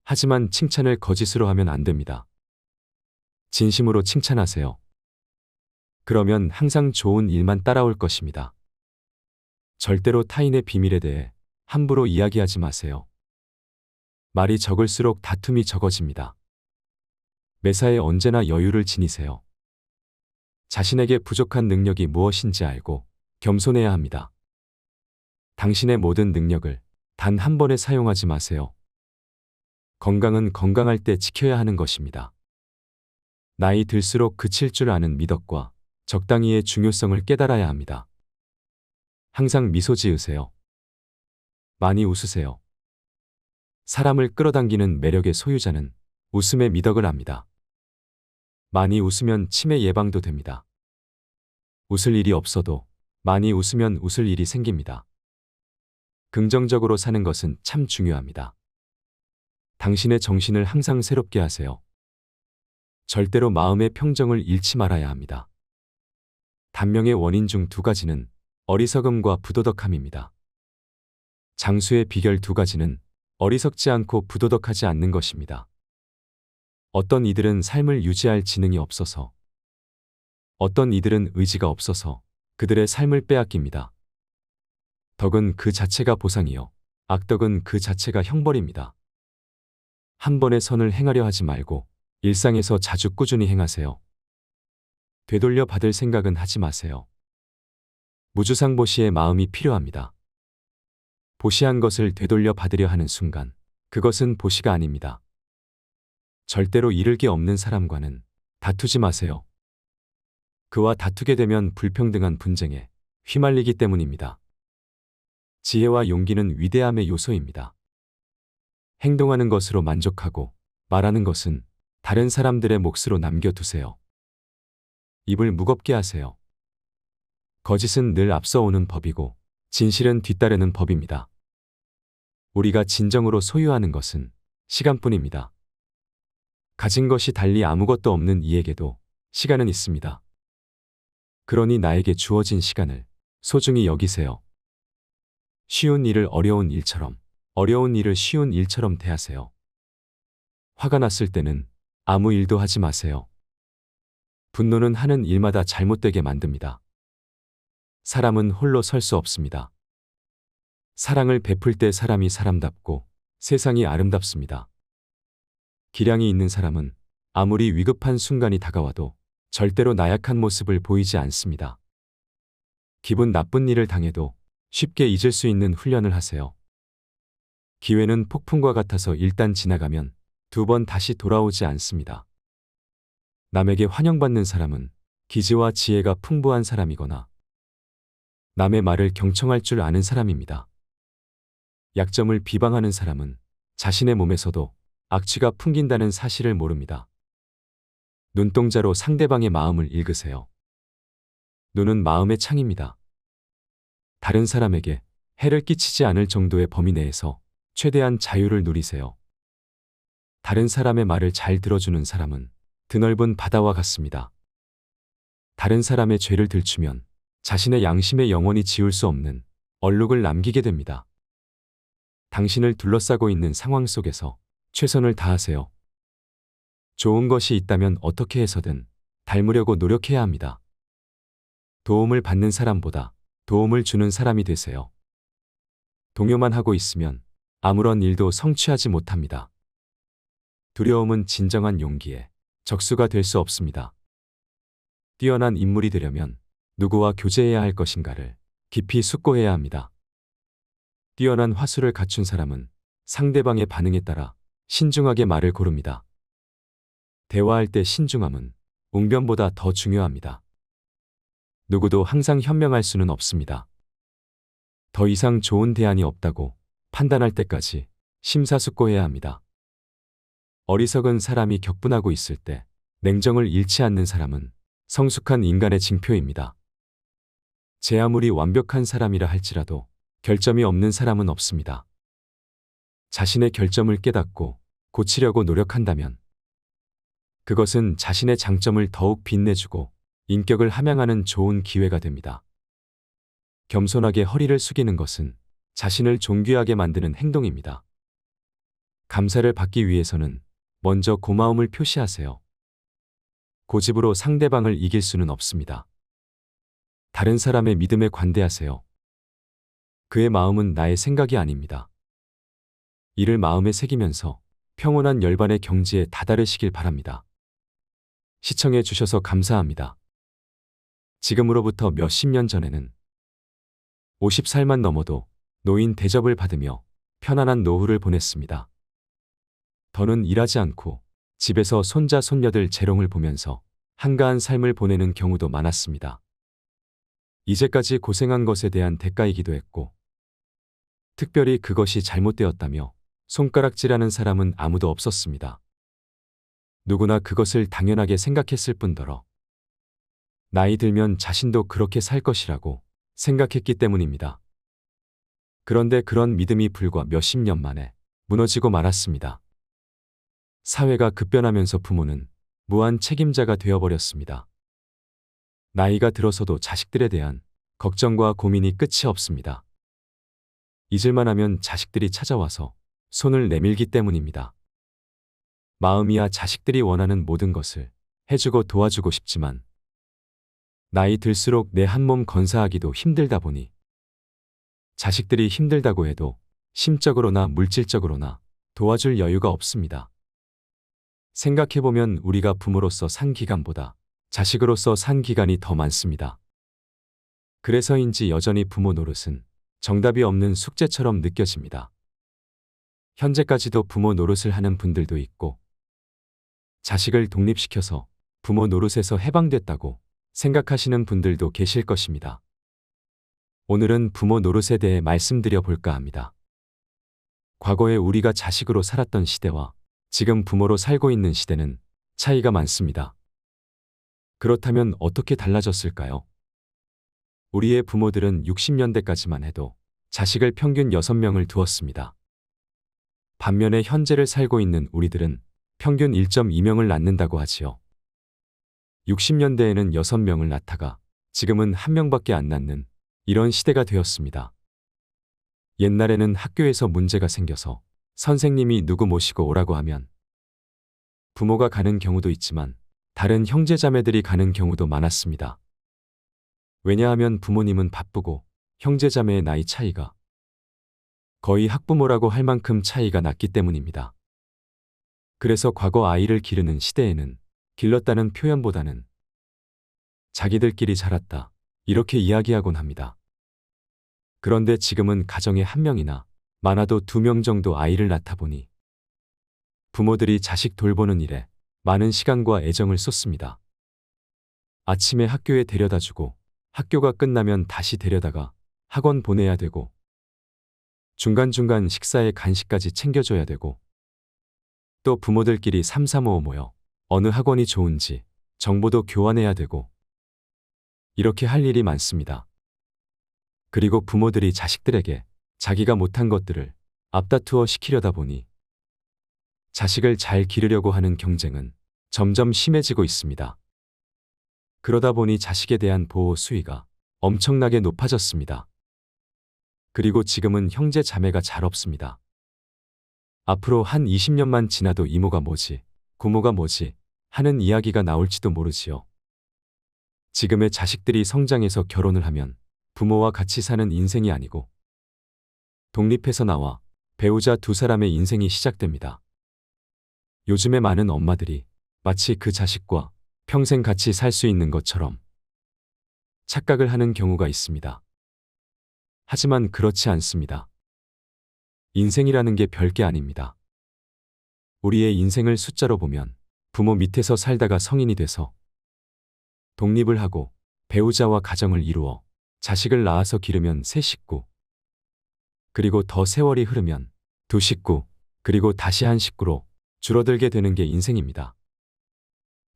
하지만 칭찬을 거짓으로 하면 안 됩니다. 진심으로 칭찬하세요. 그러면 항상 좋은 일만 따라올 것입니다. 절대로 타인의 비밀에 대해 함부로 이야기하지 마세요. 말이 적을수록 다툼이 적어집니다. 매사에 언제나 여유를 지니세요. 자신에게 부족한 능력이 무엇인지 알고 겸손해야 합니다. 당신의 모든 능력을 단 한 번에 사용하지 마세요. 건강은 건강할 때 지켜야 하는 것입니다. 나이 들수록 그칠 줄 아는 미덕과 적당히의 중요성을 깨달아야 합니다. 항상 미소 지으세요. 많이 웃으세요. 사람을 끌어당기는 매력의 소유자는 웃음의 미덕을 압니다. 많이 웃으면 치매 예방도 됩니다. 웃을 일이 없어도 많이 웃으면 웃을 일이 생깁니다. 긍정적으로 사는 것은 참 중요합니다. 당신의 정신을 항상 새롭게 하세요. 절대로 마음의 평정을 잃지 말아야 합니다. 단명의 원인 중 두 가지는 어리석음과 부도덕함입니다. 장수의 비결 두 가지는 어리석지 않고 부도덕하지 않는 것입니다. 어떤 이들은 삶을 유지할 지능이 없어서, 어떤 이들은 의지가 없어서 그들의 삶을 빼앗깁니다. 덕은 그 자체가 보상이요, 악덕은 그 자체가 형벌입니다. 한 번의 선을 행하려 하지 말고 일상에서 자주 꾸준히 행하세요. 되돌려 받을 생각은 하지 마세요. 무주상보시의 마음이 필요합니다. 보시한 것을 되돌려 받으려 하는 순간 그것은 보시가 아닙니다. 절대로 이를 게 없는 사람과는 다투지 마세요. 그와 다투게 되면 불평등한 분쟁에 휘말리기 때문입니다. 지혜와 용기는 위대함의 요소입니다. 행동하는 것으로 만족하고 말하는 것은 다른 사람들의 몫으로 남겨두세요. 입을 무겁게 하세요. 거짓은 늘 앞서오는 법이고 진실은 뒤따르는 법입니다. 우리가 진정으로 소유하는 것은 시간뿐입니다. 가진 것이 달리 아무것도 없는 이에게도 시간은 있습니다. 그러니 나에게 주어진 시간을 소중히 여기세요. 쉬운 일을 어려운 일처럼, 어려운 일을 쉬운 일처럼 대하세요. 화가 났을 때는 아무 일도 하지 마세요. 분노는 하는 일마다 잘못되게 만듭니다. 사람은 홀로 설 수 없습니다. 사랑을 베풀 때 사람이 사람답고 세상이 아름답습니다. 기량이 있는 사람은 아무리 위급한 순간이 다가와도 절대로 나약한 모습을 보이지 않습니다. 기분 나쁜 일을 당해도 쉽게 잊을 수 있는 훈련을 하세요. 기회는 폭풍과 같아서 일단 지나가면 두 번 다시 돌아오지 않습니다. 남에게 환영받는 사람은 기지와 지혜가 풍부한 사람이거나 남의 말을 경청할 줄 아는 사람입니다. 약점을 비방하는 사람은 자신의 몸에서도 악취가 풍긴다는 사실을 모릅니다. 눈동자로 상대방의 마음을 읽으세요. 눈은 마음의 창입니다. 다른 사람에게 해를 끼치지 않을 정도의 범위 내에서 최대한 자유를 누리세요. 다른 사람의 말을 잘 들어주는 사람은 드넓은 바다와 같습니다. 다른 사람의 죄를 들추면 자신의 양심에 영원히 지울 수 없는 얼룩을 남기게 됩니다. 당신을 둘러싸고 있는 상황 속에서 최선을 다하세요. 좋은 것이 있다면 어떻게 해서든 닮으려고 노력해야 합니다. 도움을 받는 사람보다 도움을 주는 사람이 되세요. 동요만 하고 있으면 아무런 일도 성취하지 못합니다. 두려움은 진정한 용기에 적수가 될 수 없습니다. 뛰어난 인물이 되려면 누구와 교제해야 할 것인가를 깊이 숙고해야 합니다. 뛰어난 화술을 갖춘 사람은 상대방의 반응에 따라 신중하게 말을 고릅니다. 대화할 때 신중함은 웅변보다 더 중요합니다. 누구도 항상 현명할 수는 없습니다. 더 이상 좋은 대안이 없다고 판단할 때까지 심사숙고해야 합니다. 어리석은 사람이 격분하고 있을 때 냉정을 잃지 않는 사람은 성숙한 인간의 징표입니다. 제 아무리 완벽한 사람이라 할지라도 결점이 없는 사람은 없습니다. 자신의 결점을 깨닫고 고치려고 노력한다면 그것은 자신의 장점을 더욱 빛내주고 인격을 함양하는 좋은 기회가 됩니다. 겸손하게 허리를 숙이는 것은 자신을 존귀하게 만드는 행동입니다. 감사를 받기 위해서는 먼저 고마움을 표시하세요. 고집으로 상대방을 이길 수는 없습니다. 다른 사람의 믿음에 관대하세요. 그의 마음은 나의 생각이 아닙니다. 이를 마음에 새기면서 평온한 열반의 경지에 다다르시길 바랍니다. 시청해 주셔서 감사합니다. 지금으로부터 몇십 년 전에는 50살만 넘어도 노인 대접을 받으며 편안한 노후를 보냈습니다. 더는 일하지 않고 집에서 손자 손녀들 재롱을 보면서 한가한 삶을 보내는 경우도 많았습니다. 이제까지 고생한 것에 대한 대가이기도 했고 특별히 그것이 잘못되었다며 손가락질하는 사람은 아무도 없었습니다. 누구나 그것을 당연하게 생각했을 뿐더러 나이 들면 자신도 그렇게 살 것이라고 생각했기 때문입니다. 그런데 그런 믿음이 불과 몇십 년 만에 무너지고 말았습니다. 사회가 급변하면서 부모는 무한 책임자가 되어버렸습니다. 나이가 들어서도 자식들에 대한 걱정과 고민이 끝이 없습니다. 잊을만 하면 자식들이 찾아와서 손을 내밀기 때문입니다. 마음이야 자식들이 원하는 모든 것을 해주고 도와주고 싶지만 나이 들수록 내 한 몸 건사하기도 힘들다 보니 자식들이 힘들다고 해도 심적으로나 물질적으로나 도와줄 여유가 없습니다. 생각해보면 우리가 부모로서 산 기간보다 자식으로서 산 기간이 더 많습니다. 그래서인지 여전히 부모 노릇은 정답이 없는 숙제처럼 느껴집니다. 현재까지도 부모 노릇을 하는 분들도 있고 자식을 독립시켜서 부모 노릇에서 해방됐다고 생각하시는 분들도 계실 것입니다. 오늘은 부모 노릇에 대해 말씀드려 볼까 합니다. 과거에 우리가 자식으로 살았던 시대와 지금 부모로 살고 있는 시대는 차이가 많습니다. 그렇다면 어떻게 달라졌을까요? 우리의 부모들은 60년대까지만 해도 자식을 평균 6명을 두었습니다. 반면에 현재를 살고 있는 우리들은 평균 1.2명을 낳는다고 하지요. 60년대에는 6명을 낳다가 지금은 1명밖에 안 낳는 이런 시대가 되었습니다. 옛날에는 학교에서 문제가 생겨서 선생님이 누구 모시고 오라고 하면 부모가 가는 경우도 있지만 다른 형제자매들이 가는 경우도 많았습니다. 왜냐하면 부모님은 바쁘고 형제자매의 나이 차이가 거의 학부모라고 할 만큼 차이가 났기 때문입니다. 그래서 과거 아이를 기르는 시대에는 길렀다는 표현보다는 자기들끼리 자랐다 이렇게 이야기하곤 합니다. 그런데 지금은 가정에 한 명이나 많아도 2명 정도 아이를 낳다 보니 부모들이 자식 돌보는 일에 많은 시간과 애정을 쏟습니다. 아침에 학교에 데려다 주고 학교가 끝나면 다시 데려다가 학원 보내야 되고 중간중간 식사에 간식까지 챙겨줘야 되고 또 부모들끼리 삼삼오오 모여 어느 학원이 좋은지 정보도 교환해야 되고 이렇게 할 일이 많습니다. 그리고 부모들이 자식들에게 자기가 못한 것들을 앞다투어 시키려다 보니 자식을 잘 기르려고 하는 경쟁은 점점 심해지고 있습니다. 그러다 보니 자식에 대한 보호 수위가 엄청나게 높아졌습니다. 그리고 지금은 형제 자매가 잘 없습니다. 앞으로 한 20년만 지나도 이모가 뭐지, 고모가 뭐지 하는 이야기가 나올지도 모르지요. 지금의 자식들이 성장해서 결혼을 하면 부모와 같이 사는 인생이 아니고 독립해서 나와 배우자 2사람의 인생이 시작됩니다. 요즘에 많은 엄마들이 마치 그 자식과 평생 같이 살 수 있는 것처럼 착각을 하는 경우가 있습니다. 하지만 그렇지 않습니다. 인생이라는 게 별게 아닙니다. 우리의 인생을 숫자로 보면 부모 밑에서 살다가 성인이 돼서 독립을 하고 배우자와 가정을 이루어 자식을 낳아서 기르면 3식구, 그리고 더 세월이 흐르면 2식구, 그리고 다시 1식구로 줄어들게 되는 게 인생입니다.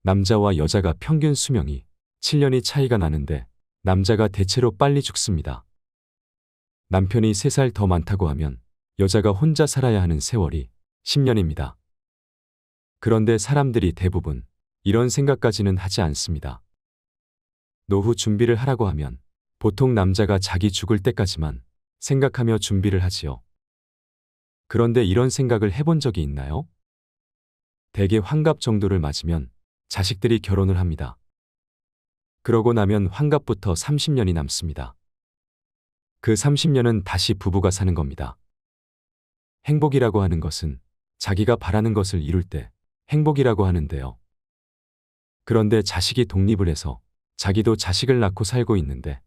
남자와 여자가 평균 수명이 7년이 차이가 나는데 남자가 대체로 빨리 죽습니다. 남편이 3살 더 많다고 하면 여자가 혼자 살아야 하는 세월이 10년입니다. 그런데 사람들이 대부분 이런 생각까지는 하지 않습니다. 노후 준비를 하라고 하면 보통 남자가 자기 죽을 때까지만 생각하며 준비를 하지요. 그런데 이런 생각을 해본 적이 있나요? 대개 환갑 정도를 맞으면 자식들이 결혼을 합니다. 그러고 나면 환갑부터 30년이 남습니다. 그 30년은 다시 부부가 사는 겁니다. 행복이라고 하는 것은 자기가 바라는 것을 이룰 때 행복이라고 하는데요. 그런데 자식이 독립을 해서 자기도 자식을 낳고 살고 있는데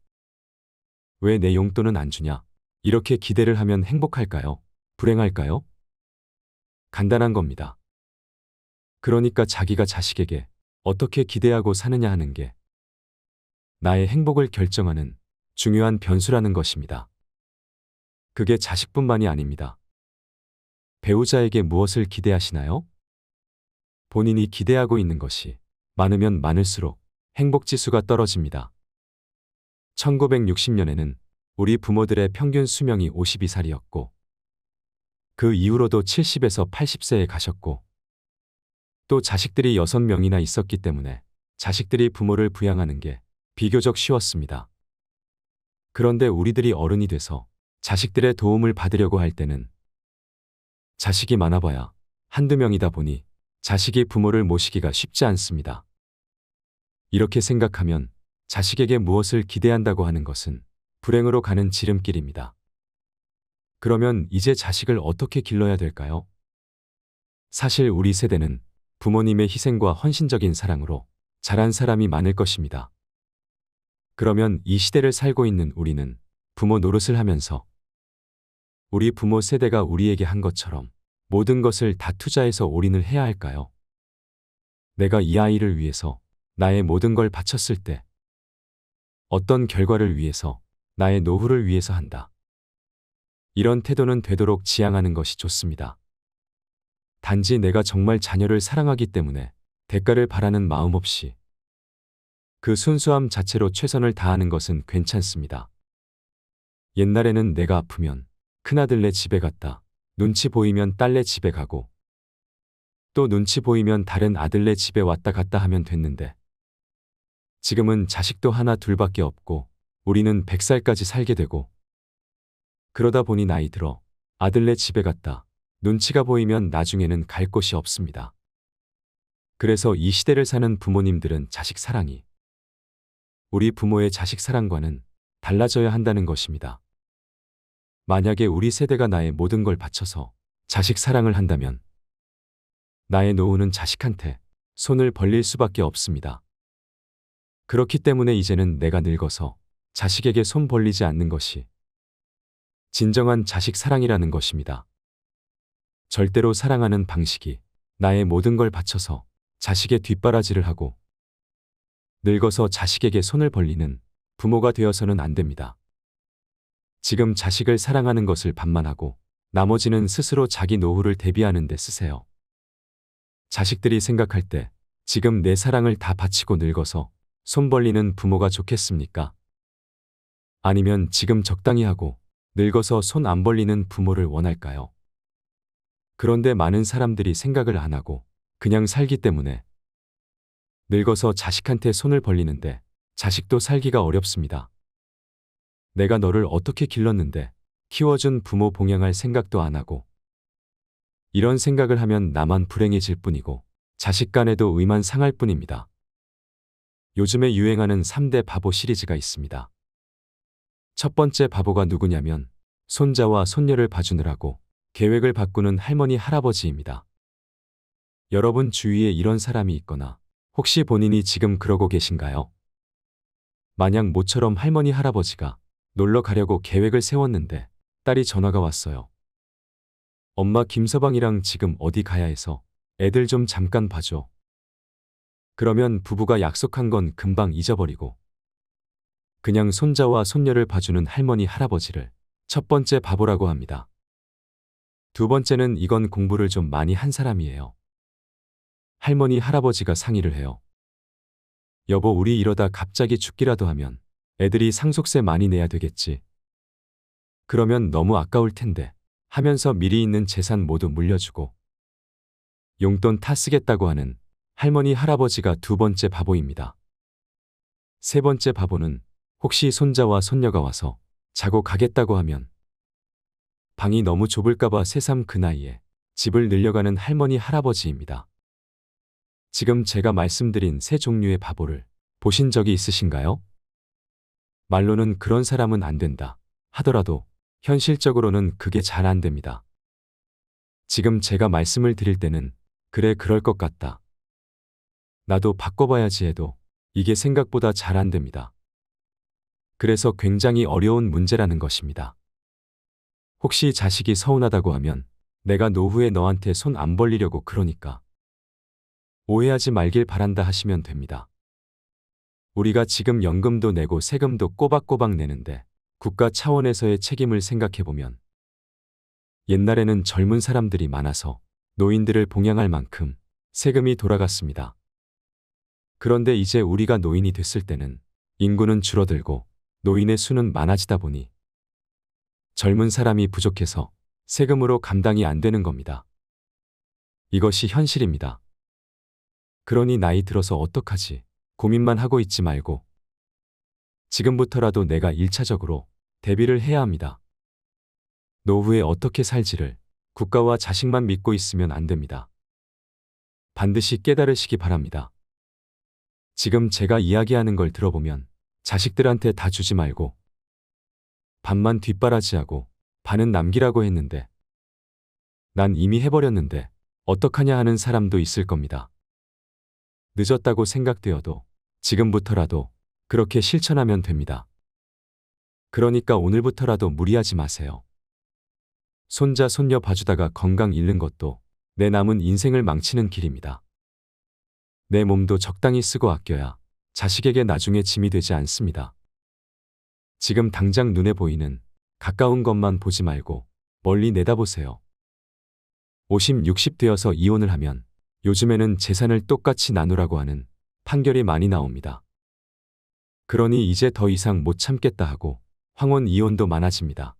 왜 내 용돈은 안 주냐? 이렇게 기대를 하면 행복할까요? 불행할까요? 간단한 겁니다. 그러니까 자기가 자식에게 어떻게 기대하고 사느냐 하는 게 나의 행복을 결정하는 중요한 변수라는 것입니다. 그게 자식뿐만이 아닙니다. 배우자에게 무엇을 기대하시나요? 본인이 기대하고 있는 것이 많으면 많을수록 행복지수가 떨어집니다. 1960년에는 우리 부모들의 평균 수명이 52살이었고 그 이후로도 70에서 80세에 가셨고 또 자식들이 6명이나 있었기 때문에 자식들이 부모를 부양하는 게 비교적 쉬웠습니다. 그런데 우리들이 어른이 돼서 자식들의 도움을 받으려고 할 때는 자식이 많아봐야 한두 명이다 보니 자식이 부모를 모시기가 쉽지 않습니다. 이렇게 생각하면 자식에게 무엇을 기대한다고 하는 것은 불행으로 가는 지름길입니다. 그러면 이제 자식을 어떻게 길러야 될까요? 사실 우리 세대는 부모님의 희생과 헌신적인 사랑으로 자란 사람이 많을 것입니다. 그러면 이 시대를 살고 있는 우리는 부모 노릇을 하면서 우리 부모 세대가 우리에게 한 것처럼 모든 것을 다 투자해서 올인을 해야 할까요? 내가 이 아이를 위해서 나의 모든 걸 바쳤을 때 어떤 결과를 위해서 나의 노후를 위해서 한다. 이런 태도는 되도록 지양하는 것이 좋습니다. 단지 내가 정말 자녀를 사랑하기 때문에 대가를 바라는 마음 없이 그 순수함 자체로 최선을 다하는 것은 괜찮습니다. 옛날에는 내가 아프면 큰아들네 집에 갔다 눈치 보이면 딸네 집에 가고 또 눈치 보이면 다른 아들네 집에 왔다 갔다 하면 됐는데 지금은 자식도 하나 둘밖에 없고 우리는 100살까지 살게 되고 그러다 보니 나이 들어 아들네 집에 갔다 눈치가 보이면 나중에는 갈 곳이 없습니다. 그래서 이 시대를 사는 부모님들은 자식 사랑이 우리 부모의 자식 사랑과는 달라져야 한다는 것입니다. 만약에 우리 세대가 나의 모든 걸 바쳐서 자식 사랑을 한다면 나의 노후는 자식한테 손을 벌릴 수밖에 없습니다. 그렇기 때문에 이제는 내가 늙어서 자식에게 손 벌리지 않는 것이 진정한 자식 사랑이라는 것입니다. 절대로 사랑하는 방식이 나의 모든 걸 바쳐서 자식의 뒷바라지를 하고 늙어서 자식에게 손을 벌리는 부모가 되어서는 안 됩니다. 지금 자식을 사랑하는 것을 반만하고 나머지는 스스로 자기 노후를 대비하는 데 쓰세요. 자식들이 생각할 때 지금 내 사랑을 다 바치고 늙어서 손 벌리는 부모가 좋겠습니까? 아니면 지금 적당히 하고 늙어서 손 안 벌리는 부모를 원할까요? 그런데 많은 사람들이 생각을 안 하고 그냥 살기 때문에 늙어서 자식한테 손을 벌리는데 자식도 살기가 어렵습니다. 내가 너를 어떻게 길렀는데 키워준 부모 봉양할 생각도 안 하고 이런 생각을 하면 나만 불행해질 뿐이고 자식 간에도 의만 상할 뿐입니다. 요즘에 유행하는 3대 바보 시리즈가 있습니다. 첫 번째 바보가 누구냐면 손자와 손녀를 봐주느라고 계획을 바꾸는 할머니 할아버지입니다. 여러분 주위에 이런 사람이 있거나 혹시 본인이 지금 그러고 계신가요? 만약 모처럼 할머니 할아버지가 놀러 가려고 계획을 세웠는데 딸이 전화가 왔어요. 엄마 김서방이랑 지금 어디 가야 해서 애들 좀 잠깐 봐줘. 그러면 부부가 약속한 건 금방 잊어버리고 그냥 손자와 손녀를 봐주는 할머니 할아버지를 첫 번째 바보라고 합니다. 두 번째는 이건 공부를 좀 많이 한 사람이에요. 할머니 할아버지가 상의를 해요. 여보 우리 이러다 갑자기 죽기라도 하면 애들이 상속세 많이 내야 되겠지. 그러면 너무 아까울 텐데 하면서 미리 있는 재산 모두 물려주고 용돈 타 쓰겠다고 하는 할머니 할아버지가 두 번째 바보입니다. 세 번째 바보는 혹시 손자와 손녀가 와서 자고 가겠다고 하면 방이 너무 좁을까봐 새삼 그 나이에 집을 늘려가는 할머니 할아버지입니다. 지금 제가 말씀드린 세 종류의 바보를 보신 적이 있으신가요? 말로는 그런 사람은 안 된다 하더라도 현실적으로는 그게 잘 안 됩니다. 지금 제가 말씀을 드릴 때는 그래 그럴 것 같다. 나도 바꿔봐야지 해도 이게 생각보다 잘 안 됩니다. 그래서 굉장히 어려운 문제라는 것입니다. 혹시 자식이 서운하다고 하면 내가 노후에 너한테 손 안 벌리려고 그러니까 오해하지 말길 바란다 하시면 됩니다. 우리가 지금 연금도 내고 세금도 꼬박꼬박 내는데 국가 차원에서의 책임을 생각해보면 옛날에는 젊은 사람들이 많아서 노인들을 봉양할 만큼 세금이 돌아갔습니다. 그런데 이제 우리가 노인이 됐을 때는 인구는 줄어들고 노인의 수는 많아지다 보니 젊은 사람이 부족해서 세금으로 감당이 안 되는 겁니다. 이것이 현실입니다. 그러니 나이 들어서 어떡하지 고민만 하고 있지 말고 지금부터라도 내가 1차적으로 대비를 해야 합니다. 노후에 어떻게 살지를 국가와 자식만 믿고 있으면 안 됩니다. 반드시 깨달으시기 바랍니다. 지금 제가 이야기하는 걸 들어보면 자식들한테 다 주지 말고 반만 뒷바라지하고 반은 남기라고 했는데 난 이미 해버렸는데 어떡하냐 하는 사람도 있을 겁니다. 늦었다고 생각되어도 지금부터라도 그렇게 실천하면 됩니다. 그러니까 오늘부터라도 무리하지 마세요. 손자 손녀 봐주다가 건강 잃는 것도 내 남은 인생을 망치는 길입니다. 내 몸도 적당히 쓰고 아껴야 자식에게 나중에 짐이 되지 않습니다. 지금 당장 눈에 보이는 가까운 것만 보지 말고 멀리 내다보세요. 50, 60 되어서 이혼을 하면 요즘에는 재산을 똑같이 나누라고 하는 판결이 많이 나옵니다. 그러니 이제 더 이상 못 참겠다 하고 황혼 이혼도 많아집니다.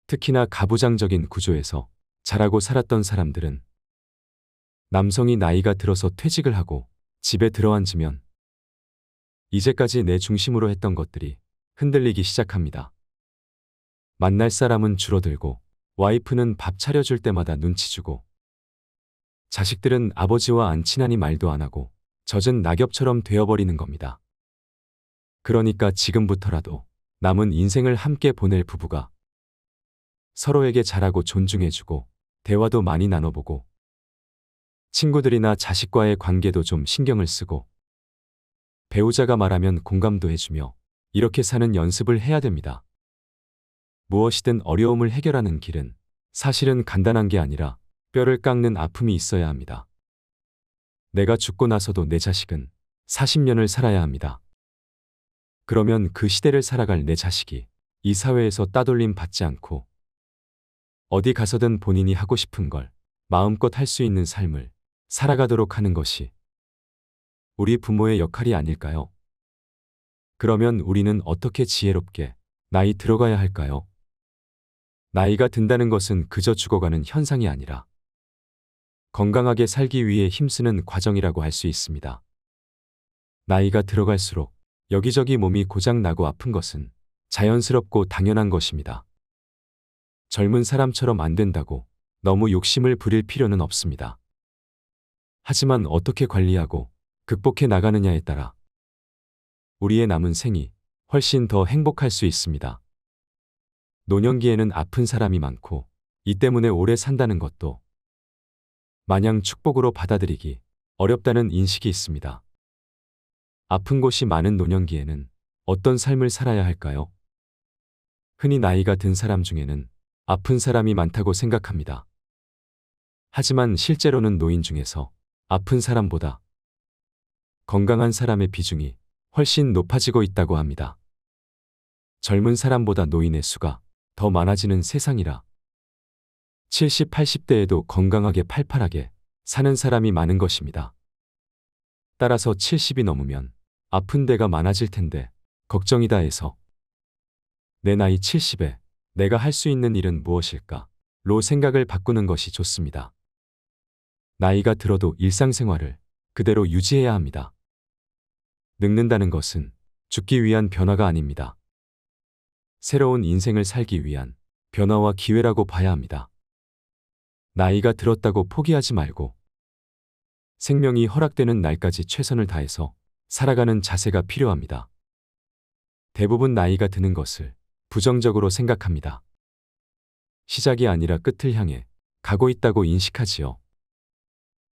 특히나 가부장적인 구조에서 자라고 살았던 사람들은 남성이 나이가 들어서 퇴직을 하고 집에 들어앉으면 이제까지 내 중심으로 했던 것들이 흔들리기 시작합니다. 만날 사람은 줄어들고 와이프는 밥 차려줄 때마다 눈치 주고 자식들은 아버지와 안 친하니 말도 안 하고 젖은 낙엽처럼 되어버리는 겁니다. 그러니까 지금부터라도 남은 인생을 함께 보낼 부부가 서로에게 잘하고 존중해주고 대화도 많이 나눠보고 친구들이나 자식과의 관계도 좀 신경을 쓰고 배우자가 말하면 공감도 해주며 이렇게 사는 연습을 해야 됩니다. 무엇이든 어려움을 해결하는 길은 사실은 간단한 게 아니라 뼈를 깎는 아픔이 있어야 합니다. 내가 죽고 나서도 내 자식은 40년을 살아야 합니다. 그러면 그 시대를 살아갈 내 자식이 이 사회에서 따돌림 받지 않고 어디 가서든 본인이 하고 싶은 걸 마음껏 할 수 있는 삶을 살아가도록 하는 것이 우리 부모의 역할이 아닐까요? 그러면 우리는 어떻게 지혜롭게 나이 들어가야 할까요? 나이가 든다는 것은 그저 죽어가는 현상이 아니라 건강하게 살기 위해 힘쓰는 과정이라고 할 수 있습니다. 나이가 들어갈수록 여기저기 몸이 고장나고 아픈 것은 자연스럽고 당연한 것입니다. 젊은 사람처럼 안 된다고 너무 욕심을 부릴 필요는 없습니다. 하지만 어떻게 관리하고 극복해 나가느냐에 따라 우리의 남은 생이 훨씬 더 행복할 수 있습니다. 노년기에는 아픈 사람이 많고 이 때문에 오래 산다는 것도 마냥 축복으로 받아들이기 어렵다는 인식이 있습니다. 아픈 곳이 많은 노년기에는 어떤 삶을 살아야 할까요? 흔히 나이가 든 사람 중에는 아픈 사람이 많다고 생각합니다. 하지만 실제로는 노인 중에서 아픈 사람보다 건강한 사람의 비중이 훨씬 높아지고 있다고 합니다. 젊은 사람보다 노인의 수가 더 많아지는 세상이라 70, 80대에도 건강하게 팔팔하게 사는 사람이 많은 것입니다. 따라서 70이 넘으면 아픈 데가 많아질 텐데 걱정이다 해서 내 나이 70에 내가 할 수 있는 일은 무엇일까?로 생각을 바꾸는 것이 좋습니다. 나이가 들어도 일상생활을 그대로 유지해야 합니다. 늙는다는 것은 죽기 위한 변화가 아닙니다. 새로운 인생을 살기 위한 변화와 기회라고 봐야 합니다. 나이가 들었다고 포기하지 말고 생명이 허락되는 날까지 최선을 다해서 살아가는 자세가 필요합니다. 대부분 나이가 드는 것을 부정적으로 생각합니다. 시작이 아니라 끝을 향해 가고 있다고 인식하지요.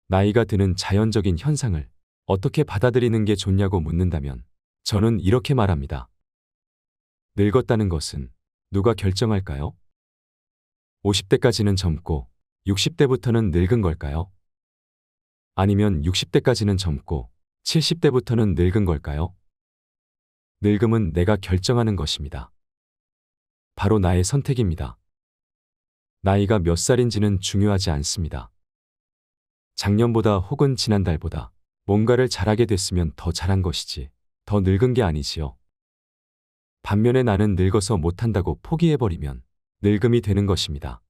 나이가 드는 자연적인 현상을 어떻게 받아들이는 게 좋냐고 묻는다면 저는 이렇게 말합니다. 늙었다는 것은 누가 결정할까요? 50대까지는 젊고 60대부터는 늙은 걸까요? 아니면 60대까지는 젊고 70대부터는 늙은 걸까요? 늙음은 내가 결정하는 것입니다. 바로 나의 선택입니다. 나이가 몇 살인지는 중요하지 않습니다. 작년보다 혹은 지난달보다 뭔가를 잘하게 됐으면 더 잘한 것이지 더 늙은 게 아니지요. 반면에 나는 늙어서 못한다고 포기해버리면 늙음이 되는 것입니다.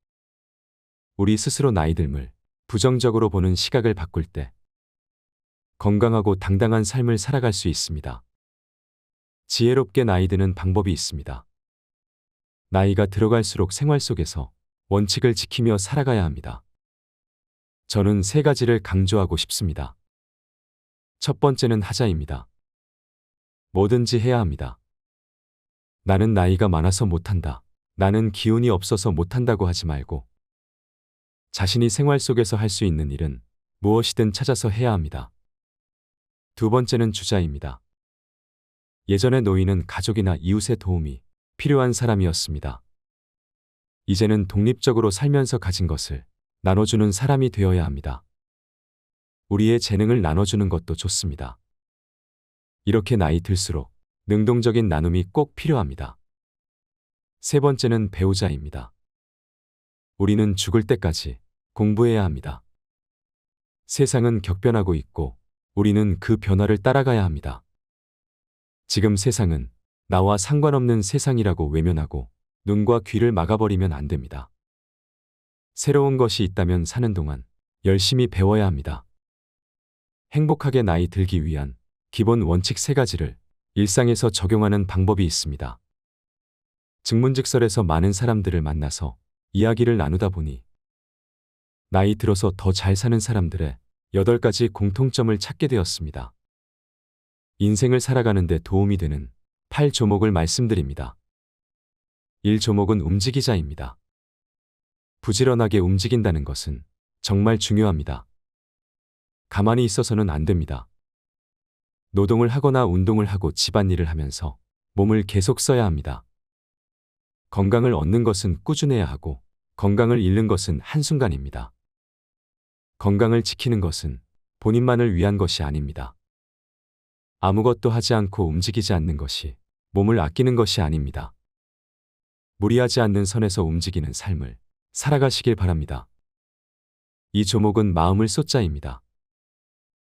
우리 스스로 나이 듦을 부정적으로 보는 시각을 바꿀 때 건강하고 당당한 삶을 살아갈 수 있습니다. 지혜롭게 나이 드는 방법이 있습니다. 나이가 들어갈수록 생활 속에서 원칙을 지키며 살아가야 합니다. 저는 3가지를 강조하고 싶습니다. 첫 번째는 하자입니다. 뭐든지 해야 합니다. 나는 나이가 많아서 못한다. 나는 기운이 없어서 못한다고 하지 말고 자신이 생활 속에서 할 수 있는 일은 무엇이든 찾아서 해야 합니다. 두 번째는 주자입니다. 예전의 노인은 가족이나 이웃의 도움이 필요한 사람이었습니다. 이제는 독립적으로 살면서 가진 것을 나눠주는 사람이 되어야 합니다. 우리의 재능을 나눠주는 것도 좋습니다. 이렇게 나이 들수록 능동적인 나눔이 꼭 필요합니다. 세 번째는 배우자입니다. 우리는 죽을 때까지 공부해야 합니다. 세상은 격변하고 있고 우리는 그 변화를 따라가야 합니다. 지금 세상은 나와 상관없는 세상이라고 외면하고 눈과 귀를 막아버리면 안 됩니다. 새로운 것이 있다면 사는 동안 열심히 배워야 합니다. 행복하게 나이 들기 위한 기본 원칙 3가지를 일상에서 적용하는 방법이 있습니다. 증문즉설에서 많은 사람들을 만나서 이야기를 나누다 보니 나이 들어서 더 잘 사는 사람들의 8가지 공통점을 찾게 되었습니다. 인생을 살아가는 데 도움이 되는 8조목을 말씀드립니다. 1조목은 움직이자입니다. 부지런하게 움직인다는 것은 정말 중요합니다. 가만히 있어서는 안 됩니다. 노동을 하거나 운동을 하고 집안일을 하면서 몸을 계속 써야 합니다. 건강을 얻는 것은 꾸준해야 하고 건강을 잃는 것은 한순간입니다. 건강을 지키는 것은 본인만을 위한 것이 아닙니다. 아무것도 하지 않고 움직이지 않는 것이 몸을 아끼는 것이 아닙니다. 무리하지 않는 선에서 움직이는 삶을 살아가시길 바랍니다. 이 조목은 마음을 쏟자입니다.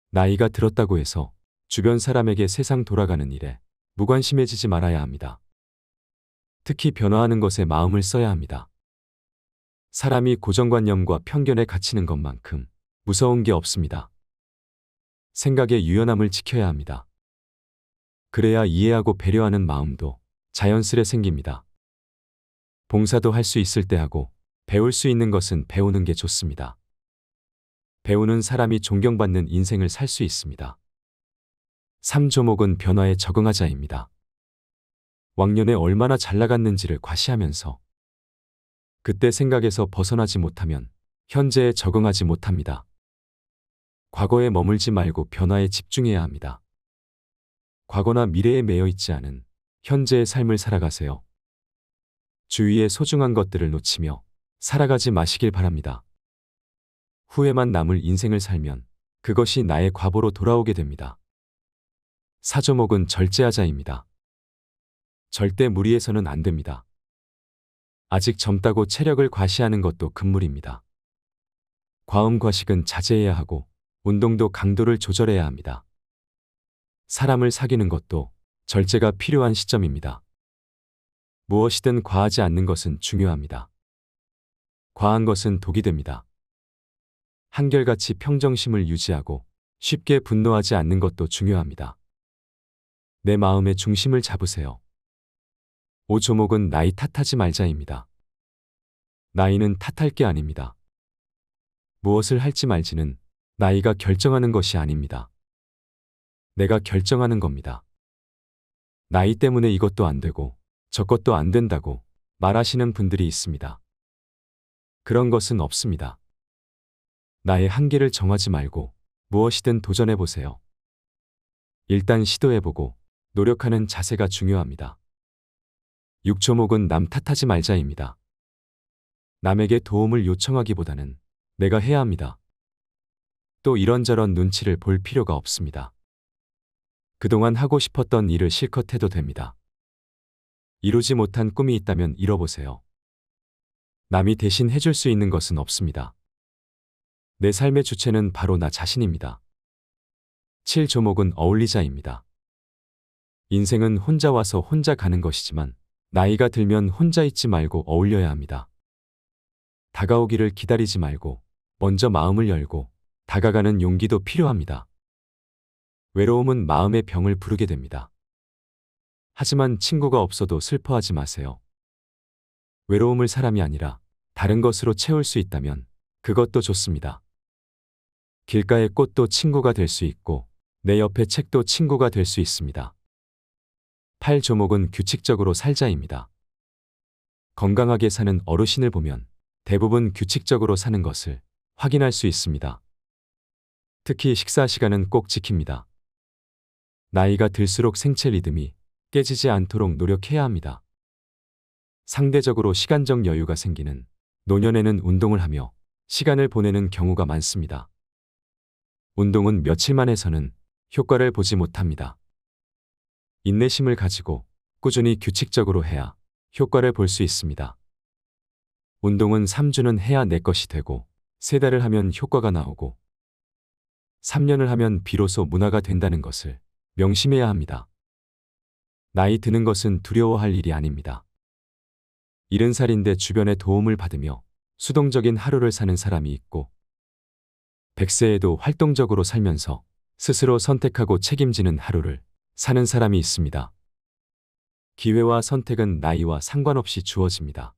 나이가 들었다고 해서 주변 사람에게 세상 돌아가는 일에 무관심해지지 말아야 합니다. 특히 변화하는 것에 마음을 써야 합니다. 사람이 고정관념과 편견에 갇히는 것만큼 무서운 게 없습니다. 생각의 유연함을 지켜야 합니다. 그래야 이해하고 배려하는 마음도 자연스레 생깁니다. 봉사도 할 수 있을 때 하고 배울 수 있는 것은 배우는 게 좋습니다. 배우는 사람이 존경받는 인생을 살 수 있습니다. 3조목은 변화에 적응하자입니다. 왕년에 얼마나 잘 나갔는지를 과시하면서 그때 생각에서 벗어나지 못하면 현재에 적응하지 못합니다. 과거에 머물지 말고 변화에 집중해야 합니다. 과거나 미래에 매여 있지 않은 현재의 삶을 살아가세요. 주위의 소중한 것들을 놓치며 살아가지 마시길 바랍니다. 후회만 남을 인생을 살면 그것이 나의 과보로 돌아오게 됩니다. 4조목은 절제하자입니다. 절대 무리해서는 안 됩니다. 아직 젊다고 체력을 과시하는 것도 금물입니다. 과음 과식은 자제해야 하고 운동도 강도를 조절해야 합니다. 사람을 사귀는 것도 절제가 필요한 시점입니다. 무엇이든 과하지 않는 것은 중요합니다. 과한 것은 독이 됩니다. 한결같이 평정심을 유지하고 쉽게 분노하지 않는 것도 중요합니다. 내 마음의 중심을 잡으세요. 5조목은 나이 탓하지 말자입니다. 나이는 탓할 게 아닙니다. 무엇을 할지 말지는 나이가 결정하는 것이 아닙니다. 내가 결정하는 겁니다. 나이 때문에 이것도 안 되고 저것도 안 된다고 말하시는 분들이 있습니다. 그런 것은 없습니다. 나의 한계를 정하지 말고 무엇이든 도전해보세요. 일단 시도해보고 노력하는 자세가 중요합니다. 6조목은 남 탓하지 말자입니다. 남에게 도움을 요청하기보다는 내가 해야 합니다. 또 이런저런 눈치를 볼 필요가 없습니다. 그동안 하고 싶었던 일을 실컷 해도 됩니다. 이루지 못한 꿈이 있다면 이뤄보세요. 남이 대신 해줄 수 있는 것은 없습니다. 내 삶의 주체는 바로 나 자신입니다. 7조목은 어울리자입니다. 인생은 혼자 와서 혼자 가는 것이지만 나이가 들면 혼자 있지 말고 어울려야 합니다. 다가오기를 기다리지 말고 먼저 마음을 열고 다가가는 용기도 필요합니다. 외로움은 마음의 병을 부르게 됩니다. 하지만 친구가 없어도 슬퍼하지 마세요. 외로움을 사람이 아니라 다른 것으로 채울 수 있다면 그것도 좋습니다. 길가의 꽃도 친구가 될 수 있고 내 옆의 책도 친구가 될 수 있습니다. 8조목은 규칙적으로 살자입니다. 건강하게 사는 어르신을 보면 대부분 규칙적으로 사는 것을 확인할 수 있습니다. 특히 식사 시간은 꼭 지킵니다. 나이가 들수록 생체 리듬이 깨지지 않도록 노력해야 합니다. 상대적으로 시간적 여유가 생기는 노년에는 운동을 하며 시간을 보내는 경우가 많습니다. 운동은 며칠만 해서는 효과를 보지 못합니다. 인내심을 가지고 꾸준히 규칙적으로 해야 효과를 볼 수 있습니다. 운동은 3주는 해야 내 것이 되고 3달을 하면 효과가 나오고 3년을 하면 비로소 문화가 된다는 것을 명심해야 합니다. 나이 드는 것은 두려워할 일이 아닙니다. 70살인데 주변의 도움을 받으며 수동적인 하루를 사는 사람이 있고 100세에도 활동적으로 살면서 스스로 선택하고 책임지는 하루를 사는 사람이 있습니다. 기회와 선택은 나이와 상관없이 주어집니다.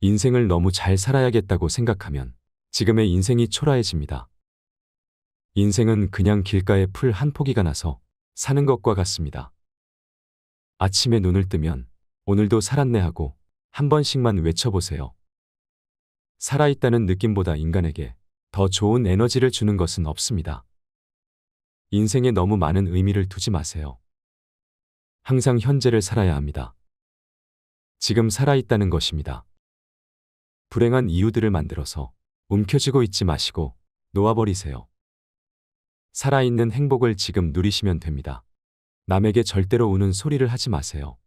인생을 너무 잘 살아야겠다고 생각하면 지금의 인생이 초라해집니다. 인생은 그냥 길가에 풀 한 포기가 나서 사는 것과 같습니다. 아침에 눈을 뜨면 오늘도 살았네 하고 한 번씩만 외쳐보세요. 살아있다는 느낌보다 인간에게 더 좋은 에너지를 주는 것은 없습니다. 인생에 너무 많은 의미를 두지 마세요. 항상 현재를 살아야 합니다. 지금 살아있다는 것입니다. 불행한 이유들을 만들어서 움켜쥐고 있지 마시고 놓아버리세요. 살아있는 행복을 지금 누리시면 됩니다. 남에게 절대로 우는 소리를 하지 마세요.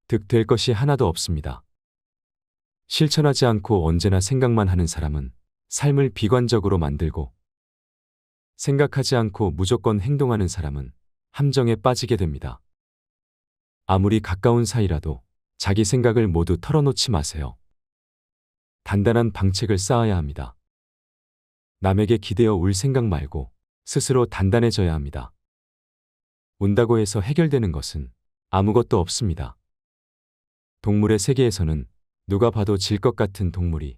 득될 것이 하나도 없습니다. 실천하지 않고 언제나 생각만 하는 사람은 삶을 비관적으로 만들고, 생각하지 않고 무조건 행동하는 사람은 함정에 빠지게 됩니다. 아무리 가까운 사이라도 자기 생각을 모두 털어놓지 마세요. 단단한 방책을 쌓아야 합니다. 남에게 기대어 울 생각 말고 스스로 단단해져야 합니다. 운다고 해서 해결되는 것은 아무것도 없습니다. 동물의 세계에서는 누가 봐도 질 것 같은 동물이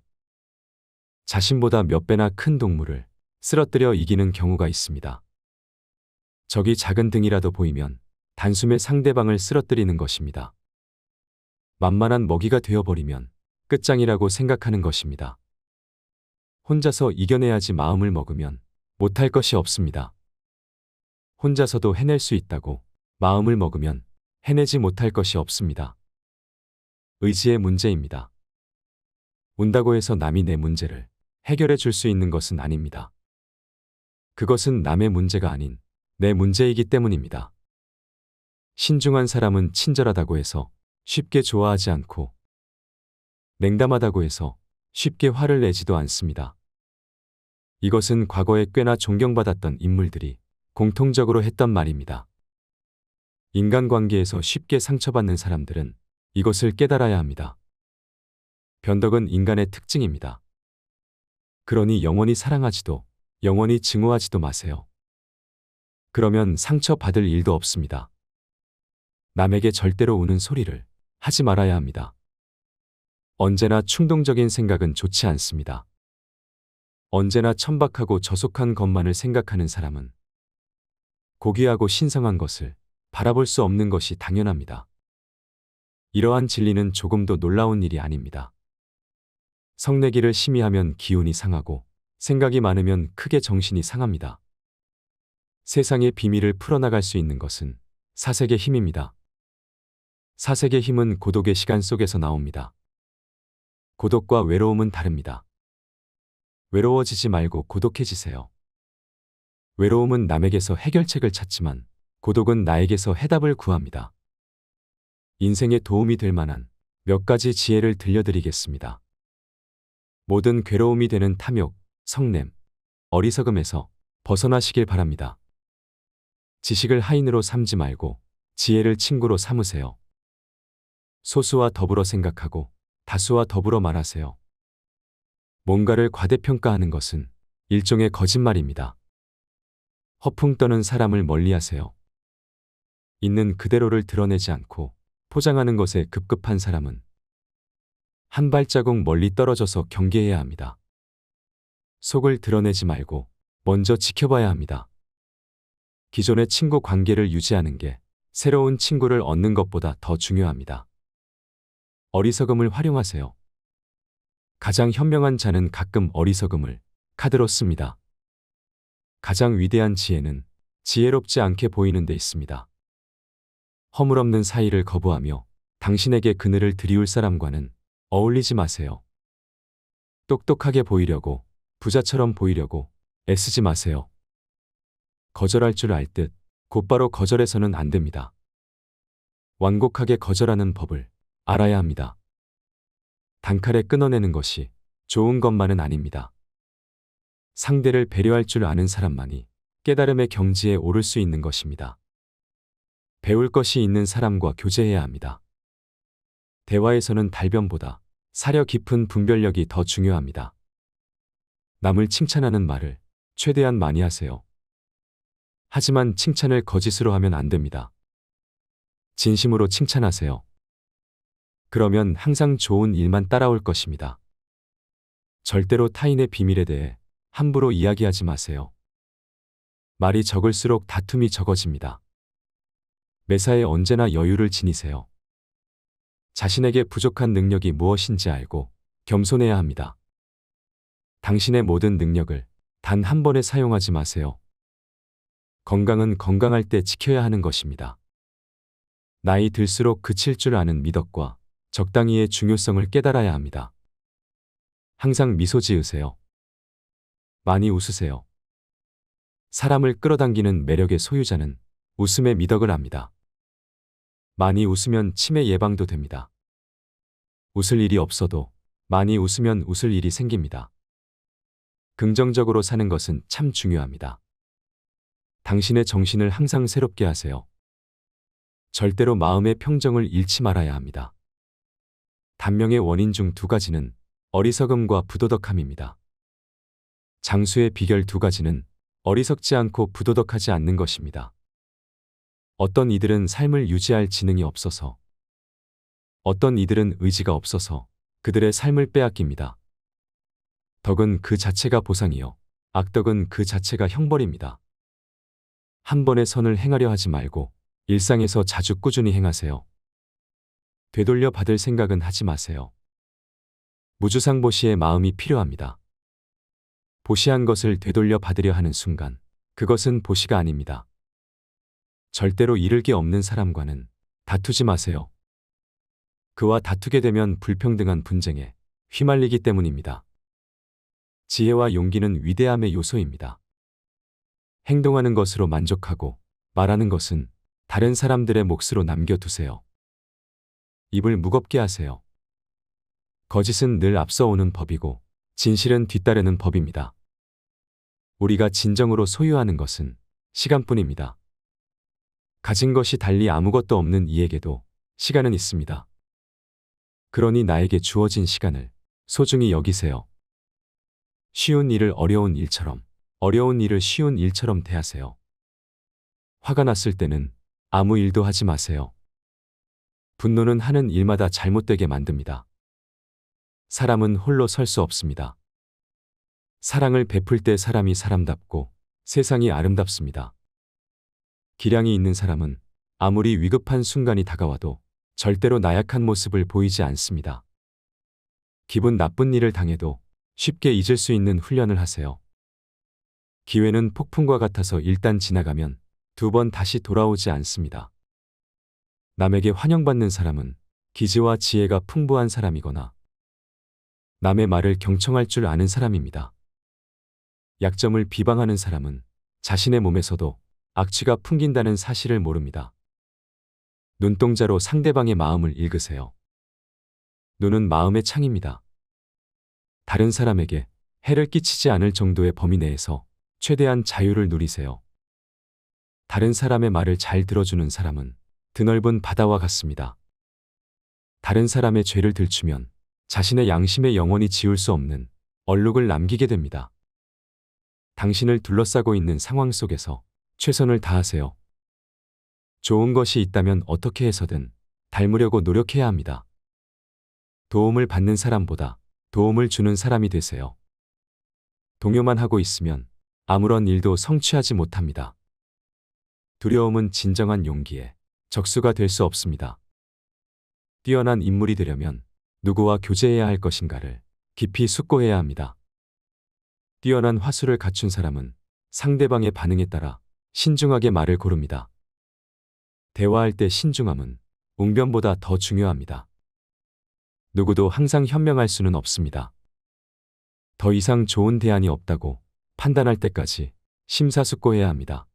자신보다 몇 배나 큰 동물을 쓰러뜨려 이기는 경우가 있습니다. 적이 작은 등이라도 보이면 단숨에 상대방을 쓰러뜨리는 것입니다. 만만한 먹이가 되어버리면 끝장이라고 생각하는 것입니다. 혼자서 이겨내야지 마음을 먹으면 못할 것이 없습니다. 혼자서도 해낼 수 있다고 마음을 먹으면 해내지 못할 것이 없습니다. 의지의 문제입니다. 운다고 해서 남이 내 문제를 해결해 줄 수 있는 것은 아닙니다. 그것은 남의 문제가 아닌 내 문제이기 때문입니다. 신중한 사람은 친절하다고 해서 쉽게 좋아하지 않고, 냉담하다고 해서 쉽게 화를 내지도 않습니다. 이것은 과거에 꽤나 존경받았던 인물들이 공통적으로 했던 말입니다. 인간관계에서 쉽게 상처받는 사람들은 이것을 깨달아야 합니다. 변덕은 인간의 특징입니다. 그러니 영원히 사랑하지도 영원히 증오하지도 마세요. 그러면 상처받을 일도 없습니다. 남에게 절대로 우는 소리를 하지 말아야 합니다. 언제나 충동적인 생각은 좋지 않습니다. 언제나 천박하고 저속한 것만을 생각하는 사람은 고귀하고 신성한 것을 바라볼 수 없는 것이 당연합니다. 이러한 진리는 조금도 놀라운 일이 아닙니다. 성내기를 심히 하면 기운이 상하고, 생각이 많으면 크게 정신이 상합니다. 세상의 비밀을 풀어나갈 수 있는 것은 사색의 힘입니다. 사색의 힘은 고독의 시간 속에서 나옵니다. 고독과 외로움은 다릅니다. 외로워지지 말고 고독해지세요. 외로움은 남에게서 해결책을 찾지만 고독은 나에게서 해답을 구합니다. 인생에 도움이 될 만한 몇 가지 지혜를 들려드리겠습니다. 모든 괴로움이 되는 탐욕, 성냄, 어리석음에서 벗어나시길 바랍니다. 지식을 하인으로 삼지 말고 지혜를 친구로 삼으세요. 소수와 더불어 생각하고 다수와 더불어 말하세요. 뭔가를 과대평가하는 것은 일종의 거짓말입니다. 허풍 떠는 사람을 멀리하세요. 있는 그대로를 드러내지 않고 포장하는 것에 급급한 사람은 한 발자국 멀리 떨어져서 경계해야 합니다. 속을 드러내지 말고 먼저 지켜봐야 합니다. 기존의 친구 관계를 유지하는 게 새로운 친구를 얻는 것보다 더 중요합니다. 어리석음을 활용하세요. 가장 현명한 자는 가끔 어리석음을 카드로 씁니다. 가장 위대한 지혜는 지혜롭지 않게 보이는 데 있습니다. 허물없는 사이를 거부하며 당신에게 그늘을 드리울 사람과는 어울리지 마세요. 똑똑하게 보이려고, 부자처럼 보이려고 애쓰지 마세요. 거절할 줄 알 듯 곧바로 거절해서는 안 됩니다. 완곡하게 거절하는 법을 알아야 합니다. 단칼에 끊어내는 것이 좋은 것만은 아닙니다. 상대를 배려할 줄 아는 사람만이 깨달음의 경지에 오를 수 있는 것입니다. 배울 것이 있는 사람과 교제해야 합니다. 대화에서는 달변보다 사려 깊은 분별력이 더 중요합니다. 남을 칭찬하는 말을 최대한 많이 하세요. 하지만 칭찬을 거짓으로 하면 안 됩니다. 진심으로 칭찬하세요. 그러면 항상 좋은 일만 따라올 것입니다. 절대로 타인의 비밀에 대해 함부로 이야기하지 마세요. 말이 적을수록 다툼이 적어집니다. 매사에 언제나 여유를 지니세요. 자신에게 부족한 능력이 무엇인지 알고 겸손해야 합니다. 당신의 모든 능력을 단 한 번에 사용하지 마세요. 건강은 건강할 때 지켜야 하는 것입니다. 나이 들수록 그칠 줄 아는 미덕과 적당히의 중요성을 깨달아야 합니다. 항상 미소 지으세요. 많이 웃으세요. 사람을 끌어당기는 매력의 소유자는 웃음의 미덕을 압니다. 많이 웃으면 치매 예방도 됩니다. 웃을 일이 없어도 많이 웃으면 웃을 일이 생깁니다. 긍정적으로 사는 것은 참 중요합니다. 당신의 정신을 항상 새롭게 하세요. 절대로 마음의 평정을 잃지 말아야 합니다. 단명의 원인 중 2가지는 어리석음과 부도덕함입니다. 장수의 비결 2가지는 어리석지 않고 부도덕하지 않는 것입니다. 어떤 이들은 삶을 유지할 지능이 없어서, 어떤 이들은 의지가 없어서 그들의 삶을 빼앗깁니다. 덕은 그 자체가 보상이요, 악덕은 그 자체가 형벌입니다. 한 번의 선을 행하려 하지 말고 일상에서 자주 꾸준히 행하세요. 되돌려 받을 생각은 하지 마세요. 무주상보시의 마음이 필요합니다. 보시한 것을 되돌려 받으려 하는 순간 그것은 보시가 아닙니다. 절대로 이를 게 없는 사람과는 다투지 마세요. 그와 다투게 되면 불평등한 분쟁에 휘말리기 때문입니다. 지혜와 용기는 위대함의 요소입니다. 행동하는 것으로 만족하고 말하는 것은 다른 사람들의 몫으로 남겨두세요. 입을 무겁게 하세요. 거짓은 늘 앞서오는 법이고 진실은 뒤따르는 법입니다. 우리가 진정으로 소유하는 것은 시간뿐입니다. 가진 것이 달리 아무것도 없는 이에게도 시간은 있습니다. 그러니 나에게 주어진 시간을 소중히 여기세요. 쉬운 일을 어려운 일처럼, 어려운 일을 쉬운 일처럼 대하세요. 화가 났을 때는 아무 일도 하지 마세요. 분노는 하는 일마다 잘못되게 만듭니다. 사람은 홀로 설 수 없습니다. 사랑을 베풀 때 사람이 사람답고 세상이 아름답습니다. 기량이 있는 사람은 아무리 위급한 순간이 다가와도 절대로 나약한 모습을 보이지 않습니다. 기분 나쁜 일을 당해도 쉽게 잊을 수 있는 훈련을 하세요. 기회는 폭풍과 같아서 일단 지나가면 2번 다시 돌아오지 않습니다. 남에게 환영받는 사람은 기지와 지혜가 풍부한 사람이거나 남의 말을 경청할 줄 아는 사람입니다. 약점을 비방하는 사람은 자신의 몸에서도 악취가 풍긴다는 사실을 모릅니다. 눈동자로 상대방의 마음을 읽으세요. 눈은 마음의 창입니다. 다른 사람에게 해를 끼치지 않을 정도의 범위 내에서 최대한 자유를 누리세요. 다른 사람의 말을 잘 들어주는 사람은 드넓은 바다와 같습니다. 다른 사람의 죄를 들추면 자신의 양심에 영원히 지울 수 없는 얼룩을 남기게 됩니다. 당신을 둘러싸고 있는 상황 속에서 최선을 다하세요. 좋은 것이 있다면 어떻게 해서든 닮으려고 노력해야 합니다. 도움을 받는 사람보다 도움을 주는 사람이 되세요. 동요만 하고 있으면 아무런 일도 성취하지 못합니다. 두려움은 진정한 용기에 적수가 될 수 없습니다. 뛰어난 인물이 되려면 누구와 교제해야 할 것인가를 깊이 숙고해야 합니다. 뛰어난 화술을 갖춘 사람은 상대방의 반응에 따라 신중하게 말을 고릅니다. 대화할 때 신중함은 웅변보다 더 중요합니다. 누구도 항상 현명할 수는 없습니다. 더 이상 좋은 대안이 없다고 판단할 때까지 심사숙고해야 합니다.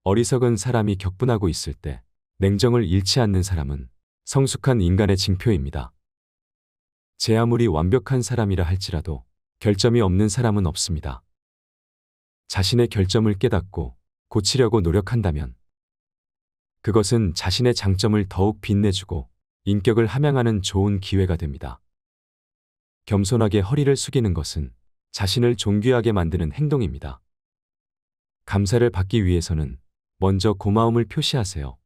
어리석은 사람이 격분하고 있을 때 냉정을 잃지 않는 사람은 성숙한 인간의 징표입니다. 제 아무리 완벽한 사람이라 할지라도 결점이 없는 사람은 없습니다. 자신의 결점을 깨닫고 고치려고 노력한다면 그것은 자신의 장점을 더욱 빛내주고 인격을 함양하는 좋은 기회가 됩니다. 겸손하게 허리를 숙이는 것은 자신을 존귀하게 만드는 행동입니다. 감사를 받기 위해서는 먼저 고마움을 표시하세요.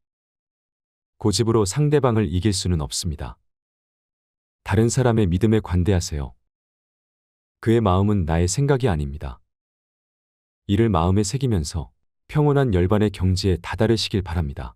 고집으로 상대방을 이길 수는 없습니다. 다른 사람의 믿음에 관대하세요. 그의 마음은 나의 생각이 아닙니다. 이를 마음에 새기면서 평온한 열반의 경지에 다다르시길 바랍니다.